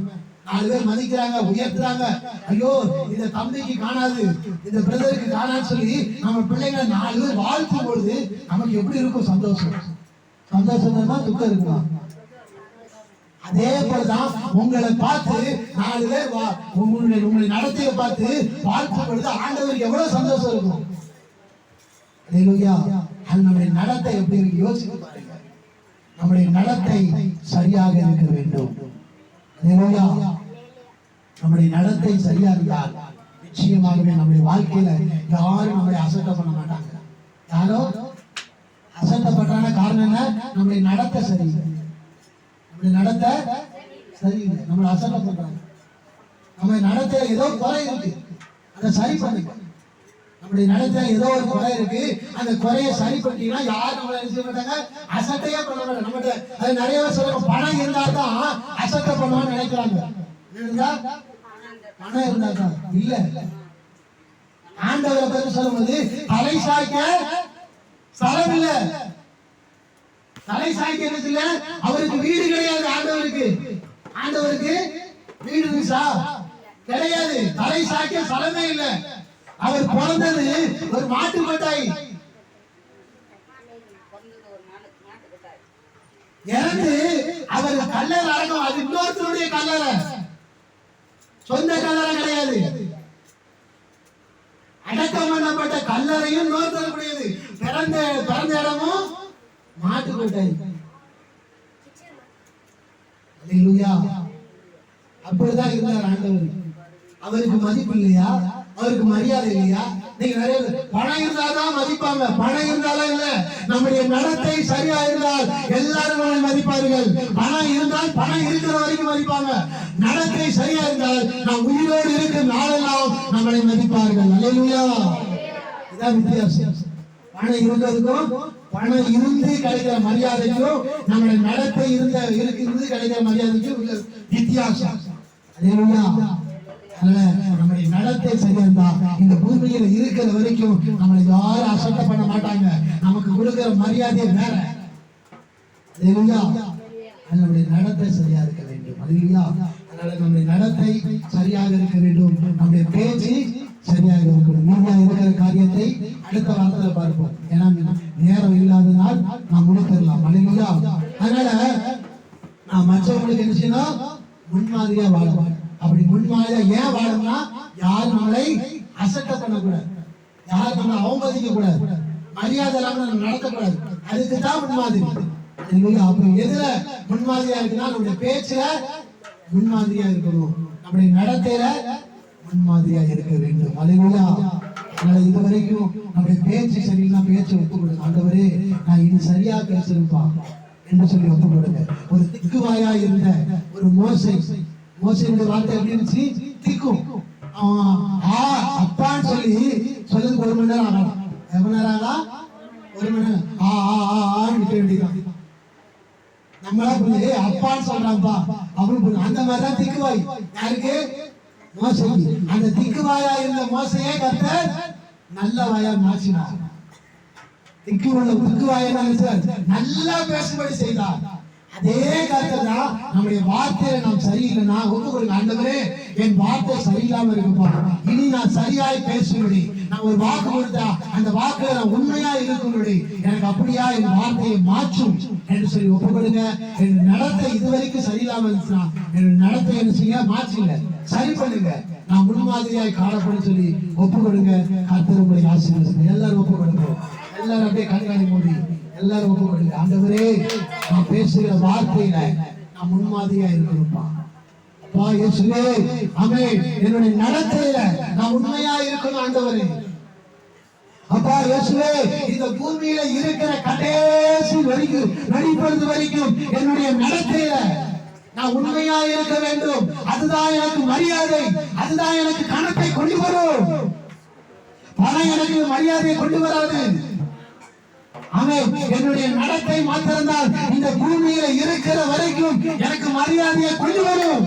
4 பேர் மதிக்கிறாங்க, உயர்த்துறாங்க. ஐயோ இந்த தம்பிக்கு காணாது, இந்த பிரதருக்கு காணான்னு சொல்லி நம்ம பிள்ளைங்களை 4 பேர் வாழ்த்தும் பொழுது நமக்கு எப்படி இருக்கும்? சந்தோஷம். சந்தோஷம் தான், துக்கம் இருக்குமா? அதே போலதான் உங்களை பார்த்து 4 பேர் உங்களுடைய நடத்தையை பார்த்து வாழ்த்தும் பொழுது ஆண்டவருக்கு எவ்வளவு சந்தோஷம் இருக்கும். நம்முடைய நடத்தை எப்படி இருக்கு யோசித்து பாருங்க. நம்முடைய நடத்தை சரியாக இருக்க வேண்டும். நம்முடைய நடத்தை சரியா இருந்தால் நிச்சயமாகவே நம்முடைய வாழ்க்கையில யாரும் நம்மளை அசட்டை பண்ண மாட்டாங்க. யாரும் அசட்டப்பட்டான காரணம் என்ன? நம்முடைய நடத்தை சரியில்லை. நம்முடைய நடத்தை சரியில்லை, நம்மளை அசட்டை பண்றாங்க. நம்ம நடத்தையில ஏதோ குறை இருக்கு, அதை சரி பண்ணுங்க. நம்முடைய நடத்தையில ஏதோ ஒரு குறை இருக்கு, அந்த குறையை சரி பண்ணிட்டீங்கன்னா யாரும் நம்மளை என்ன செய்ய மாட்டாங்க? அசட்டையே பண்ண மாட்டாங்க. நம்மகிட்ட அது நிறைய பேர் சொல்லுவாங்க, பணம் இருந்தா தான் அசட்டை பண்ணுவான்னு நினைக்கிறாங்க. இருந்தா பணம் இருந்தா தான் இல்ல. ஆண்டவரை பற்றி சொல்லும்போது தலை சாய்க்க ஸ்தலம் இல்ல, தலை சாய்க்க என்ன இல்ல, அவருக்கு வீடு கிடையாது. ஆண்டவருக்கு வீடு இருந்துச்சா? கிடையாது. தலை சாய்க்க ஸ்தலமே இல்ல. அவர் பிறந்தது ஒரு மாட்டு கொட்டாய், இறந்து அவர் கல்லறை அடக்கம், அது இன்னொருத்தருடைய கல்லறை, சொந்த கல்லறை கிடையாது. அடக்கம் பண்ணப்பட்ட கல்லறையும் இன்னொருத்தருடையது, பிறந்த இடமும் மாட்டு கொட்டாய். அப்படிதான் இருந்தார் ஆண்டவர். அவருக்கு மதிப்பு இல்லையா? அவருக்கு மரியாதை இல்லையா? நீங்க நிறைய பணம் இருந்தாதான் மதிப்பாங்க. பணம் இருந்தாலும் இல்ல, நம்முடைய நடத்தை சரியா இருந்தால் எல்லாரும் நம்மை மதிப்பார்கள். பணம் இருந்தால் பணம் இருக்கிற வரைக்கும் மதிப்பாங்க. நடத்தை சரியா இருந்தால் நாம் உயிரோடு இருக்கும் நாளெல்லாம் நம்மளை மதிப்பார்கள். அல்லேலூயா. இதான் வித்தியாசம். பணம் இருந்ததுக்கும் பணம் இருந்து கிடைக்கிற மரியாதைக்கும் நம்முடைய நடத்தை இருந்து கிடைக்கிற மரியாதைக்கும் உள்ள வித்தியாசம். அல்லேலூயா. நம்முடைய நடத்தை சரியா இருந்தா இந்த பூமியில இருக்கிற வரைக்கும் நம்மளை யாரும் அசட்டை பண்ண மாட்டாங்க. நமக்கு கொடுக்கிற மரியாதையை வேற. நம்முடைய நடத்தை சரியா இருக்க வேண்டும். அதனால நம்முடைய நடத்தை சரியாக இருக்க வேண்டும். நம்முடைய பேச்சு சரியாக இருக்கணும். மீதியா இருக்கிற காரியத்தை அடுத்த வாரத்துல பார்ப்போம். ஏன்னா நேரம் இல்லாதனால் நாம் முடித்திடலாம். அதனால நான் மற்றவங்களுக்கு என்ன செய்யணும்? முன்மாதிரியா வாழணும். அப்படி முன்மாதிரியா ஏன் வாழணும்னா, யாரும் நம்மளை அசட்டை பண்ணக்கூடாது, யாரும் நம்மளை அவமதிக்க கூடாது, மரியாதை இல்லாம நம்ம நடத்தக்கூடாது. அதுக்குதான் முன்மாதிரி. அப்புறம் எதுல முன்மாதிரியா இருக்குன்னா, நம்முடைய பேச்சுல முன்மாதிரியா இருக்கணும், நம்முடைய நடத்தையில முன்மாதிரியா இருக்க வேண்டும். அல்லேலூயா. அதனால இதுவரைக்கும் நம்முடைய பேச்சு சரியில்லை, பேச்சு ஒப்பு கொடுங்க. ஆண்டவரே, நான் இது சரியா பேசிருப்பா என்று சொல்லி ஒப்பு கொடுங்க. ஒரு திக்குவாயா இருந்த ஒரு மோசையுடைய வார்த்தை எப்படி இருந்துச்சு? திக்கும். அப்பான்னு சொல்லுக்கு 1 மணி நேரம் ஆகலாம். எவ்வளவு நேரம் ஆகலாம்? 1 மணி நேரம் விட்ட வேண்டியதான். நம்மளா புரிஞ்சு அப்பான்னு சொல்றான்ப்பா அப்படின்னு அந்த மாதிரிதான் திக்குவாய். யாருக்கு? மோசைக்கு. அந்த திக்குவாயா இருந்த மோசையே கர்த்தர் நல்ல வாயா மாற்றினார். திக்குவாயா நல்லா பேசும்படி செய்தார். அதே கருத்து தான் நம்முடைய வார்த்தையில நாம் சரியில்லைன்னா ஒன்று கொடுங்க. ஆண்டவரே, என் வார்த்தை சரியில்லாம இருக்குப்பா, இனி நான் சரியாய் பேசும்படி நான் ஒரு வாக்கு கொடுத்தா அந்த வாக்குல நான் உண்மையா இருக்கும்படி எனக்கு அப்படியா என் வார்த்தையை மாற்றும் என்று சொல்லி ஒப்பு கொடுங்க. என் நடத்தை இதுவரைக்கும் சரியில்லாம இருந்துச்சுன்னா என் நடத்தை என்ன செய்ய மாற்றுங்க, சரி பண்ணுங்க, நான் முன்மாதிரியாய் காணப்படும் சொல்லி ஒப்பு கொடுங்க. கர்த்தர் உங்களை ஆசீர்வதிங்க. எல்லாரும் ஒப்பு கொடுங்க. எல்லாரும் அப்படியே கண்காணி மூடி எல்லாரும் ஒப்பு கொடுங்க. ஆண்டவரே, நான் பேசுகிற வார்த்தையில நான் முன்மாதிரியா இருக்கணும்ப்பா. அப்பா இயேசுவே, ஆமென். என்னுடைய நடத்தையில நான் உண்மையா இருக்கணும் ஆண்டவரே. அப்பா இயேசுவே, இந்த பூமியில இருக்கிற கடைசி வரைக்கும் நடிப்பது வரைக்கும் என்னுடைய நடத்தையில நான் உண்மையா இருக்க வேண்டும். அதுதான் எனக்கு மரியாதை, அதுதான் எனக்கு கணக்கை கொண்டு வரும். பணம் எனக்கு மரியாதையை கொண்டு வராது. என்னுடைய நடத்தை மாத்திரம்தான் இந்த பூமியில இருக்கிற வரைக்கும் எனக்கு மரியாதையை கொண்டு வரும்.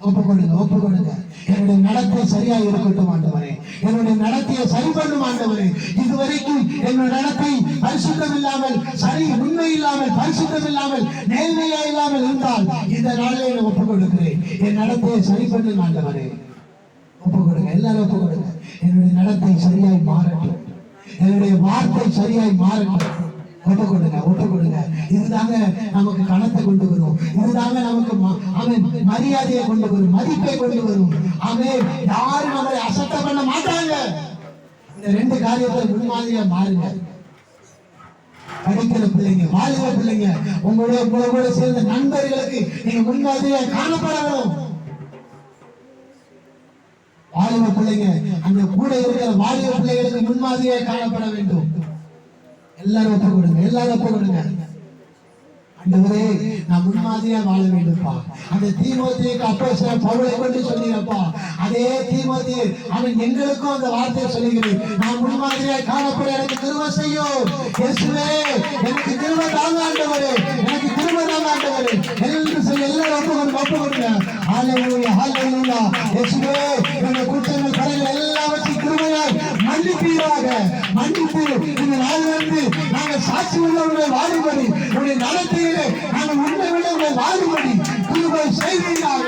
ஒப்புக்கொடுங்க. என்னுடைய நடத்தை சரியா இருக்கட்டும் ஆண்டவரே. என்னுடைய நடத்தையை சரி பண்ணும் ஆண்டவரே. இதுவரைக்கும் என்னுடைய நடத்தை பரிசுத்தம் இல்லாமல், சரி உண்மை இல்லாமல், பரிசுத்தம் இல்லாமல், நேர்மையா இல்லாமல் இருந்தால் இந்த நாளிலே நான் ஒப்புக் கொடுக்கிறேன். என் நடத்தையை சரி பண்ணும் ஆண்டவரே. ஒப்புக் கொடுங்க. எல்லாரும் ஒப்புக் கொடுங்க. என்னுடைய நடத்தை சரியாய் மாறட்டும், என்னுடைய வார்த்தை சரியாய் மாறட்டும். ஒப்புக் கொடுங்க. இதுதாங்க நமக்கு கணத்தை கொண்டு வரும். இதுதாங்க நமக்கு மரியாதையை கொண்டு வரும், மதிப்பை கொண்டு வரும். யாரும் நம்மளை அசட்டை பண்ண மாட்டாங்க. இந்த 2 காரியத்தை முன்மாதிரியா மாறுங்க. படிக்கிற பிள்ளைங்க, வாலிப பிள்ளைங்க, உங்களோட சேர்ந்த நண்பர்களுக்கு நீங்க முன்மாதிரியா காணப்படணும். வாலிப பிள்ளைங்க, அந்த கூட இருக்கிற வாலிப பிள்ளைகளுக்கு முன்மாதிரியா காணப்பட வேண்டும். எல்லாரும் ஒப்பு கொடுங்க. ஆண்டவரே, நான் முன்மாதிரியா வாழ வேண்டும்ப்பா. அந்த தீமோத்தேயுக்கு அப்போஸ்தலன் பவுலை கொண்டு சொன்னீங்கப்பா. அதே தீமோத்தேயு அவன் எங்களுக்கும் அந்த வார்த்தையை சொல்லுகிறேன். நான் முன்மாதிரியா காணப்பட எனக்கு கிருபை செய்யும். இயேசுவே, எனக்கு கிருபை தாங்க ஆண்டவரே, எனக்கு கிருபை தாங்க ஆண்டவரே என்று சொல்லி எல்லாரும் ஒப்பு கொடுங்க. ஹல்லேலூயா, ஹல்லேலூயா. இயேசுவே, இந்த குற்றங்கள் கரைகள் எல்லாவற்றையும் கிருபையாய் மன்னிப்பீராக. மன்னிப்பு இந்த நாளிலிருந்து நாங்கள் சாட்சி உள்ளவர்களை வாழும்படி, உடைய நடத்தையிலே நாங்கள் உண்மை உள்ளவர்களை வாழும்படி கிருபை செய்வீராக.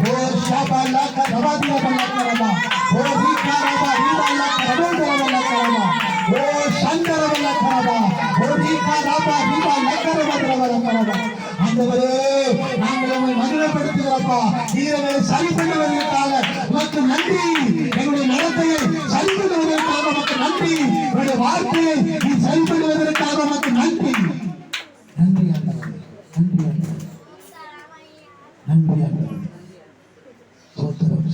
ஓ ஷாபாலா கதவாதியா பல்லக்கரமா, ஓ ரீகாரமா ரீபாலா கதவோடரமா கரமா, ஓ சந்தரவல்ல கரமா, ஓ ரீகாரமா ரீபாலா கரமா. ஆண்டவரே, நாங்கள் உம்மை மகிமைப்படுத்துகிறோம்ப்பா. நீரை சரி பண்ணுவதற்காக உமக்கு நன்றி. எங்களுடைய நடத்தையை சரி பண்ணுவதற்காக உமக்கு நன்றி. உங்களுடைய வார்த்தையை நீ சரி பண்ணுவதற்காக உமக்கு நன்றி. நன்றி ஆண்டவரே, நன்றி ஆண்டவரே, நன்றி ஆண்டவரே. சோத்திரம்.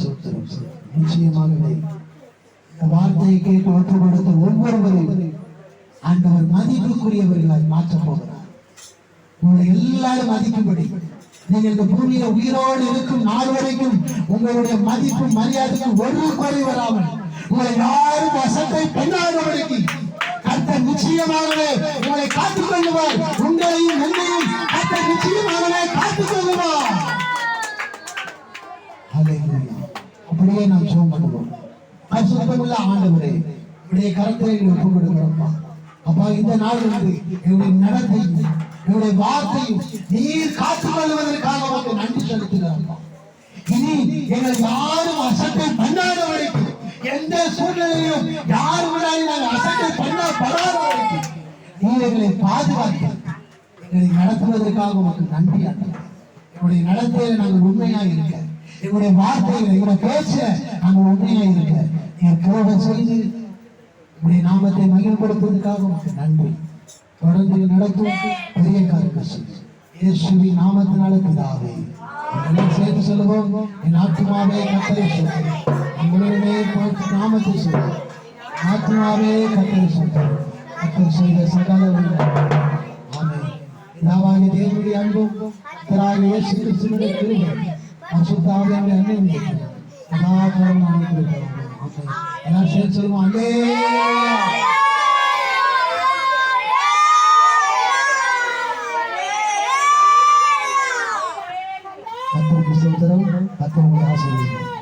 நிச்சயமாகவே இந்த வார்த்தை வார்த்தையை கேட்டு ஒப்பு கொடுத்த ஒவ்வொருவரையும் ஆண்டவர் மதிப்புக்குரியவர்களாய் மாற்றப் போகிறார். உங்களை எல்லாரும் மதிக்கும்படி, நீங்கள் இந்த பூமியில உயிரோடு இருக்கும் நாள் வரைக்கும் உங்களுடைய மதிப்பு மரியாதைக்கு ஒரு குறை வராமல் உங்களை யாரும் வசத்தை பெண்ணாதபடிக்கு கர்த்தர் நிச்சயமாகவே உங்களை காத்துக் கொள்ளுவார். உங்களையும் என்னையும் கர்த்தர் நிச்சயமாகவே காத்துக் கொள்ளுவார். அப்படியே நாம் ஜெபம் பண்ணுவோம். பரிசுத்தமுள்ள ஆண்டவரே, உடைய கரத்தை ஒப்புக் கொடுக்கிறோம்ப்பா. அப்பா, இந்த நாள் வந்து என்னுடைய நடத்தையும் என்னுடைய வார்த்தையும் நீர் காத்துக் கொள்வதற்காக வந்து நன்றி செலுத்துகிறோம்ப்பா. இனி எங்கள் யாரும் அசட்டை பண்ணாத வரைக்கும், எந்த சூழ்நிலையிலும் யார் முன்னாடி நாங்கள் அசட்டை பண்ணப்படாத வரைக்கும் நீர் எங்களை பாதுகாத்து எங்களை நடத்துவதற்காக உனக்கு நன்றி ஆண்டவரே. என்னுடைய நடத்தையில நாங்கள் உண்மையாக இருக்க, எங்களுடைய வார்த்தைகளை எங்களுடைய பேச்ச நாங்கள் உண்மையாக இருக்க நீங்க கிருபை செய்து உடைய நாமத்தை மகிழ்படுத்துவதற்காக உனக்கு நன்றி. தொடர்ந்து நடத்தும் பெரிய காரியங்கள் செய்யும் இயேசுவின் நாமத்தினால பிதாவே. சேர்த்து சொல்லுவோம், என் ஆத்துமாவே கர்த்தரை ஸ்தோத்திரி, உங்களுடைய நாமத்தை சொல்லு. ஆத்துமாவே கர்த்தரை ஸ்தோத்திரி, கர்த்தர் செய்த சகல ஆமென். பிதாவாகிய தேவனுடைய அன்பும் கர்த்தராகிய இயேசு கிறிஸ்துவினுடைய கிருபையும் பரிசுத்த ஆவியானவருடைய அன்பியும் சதாகாலம் நமக்கு இருக்கிறது. ஆமென். எல்லாம் சேர்த்து சொல்லுவோம், அல்லேலூயா. கர்த்தருக்கு ஸ்தோத்திரம். கர்த்தர் உங்களை ஆசீர்வதிப்பார்.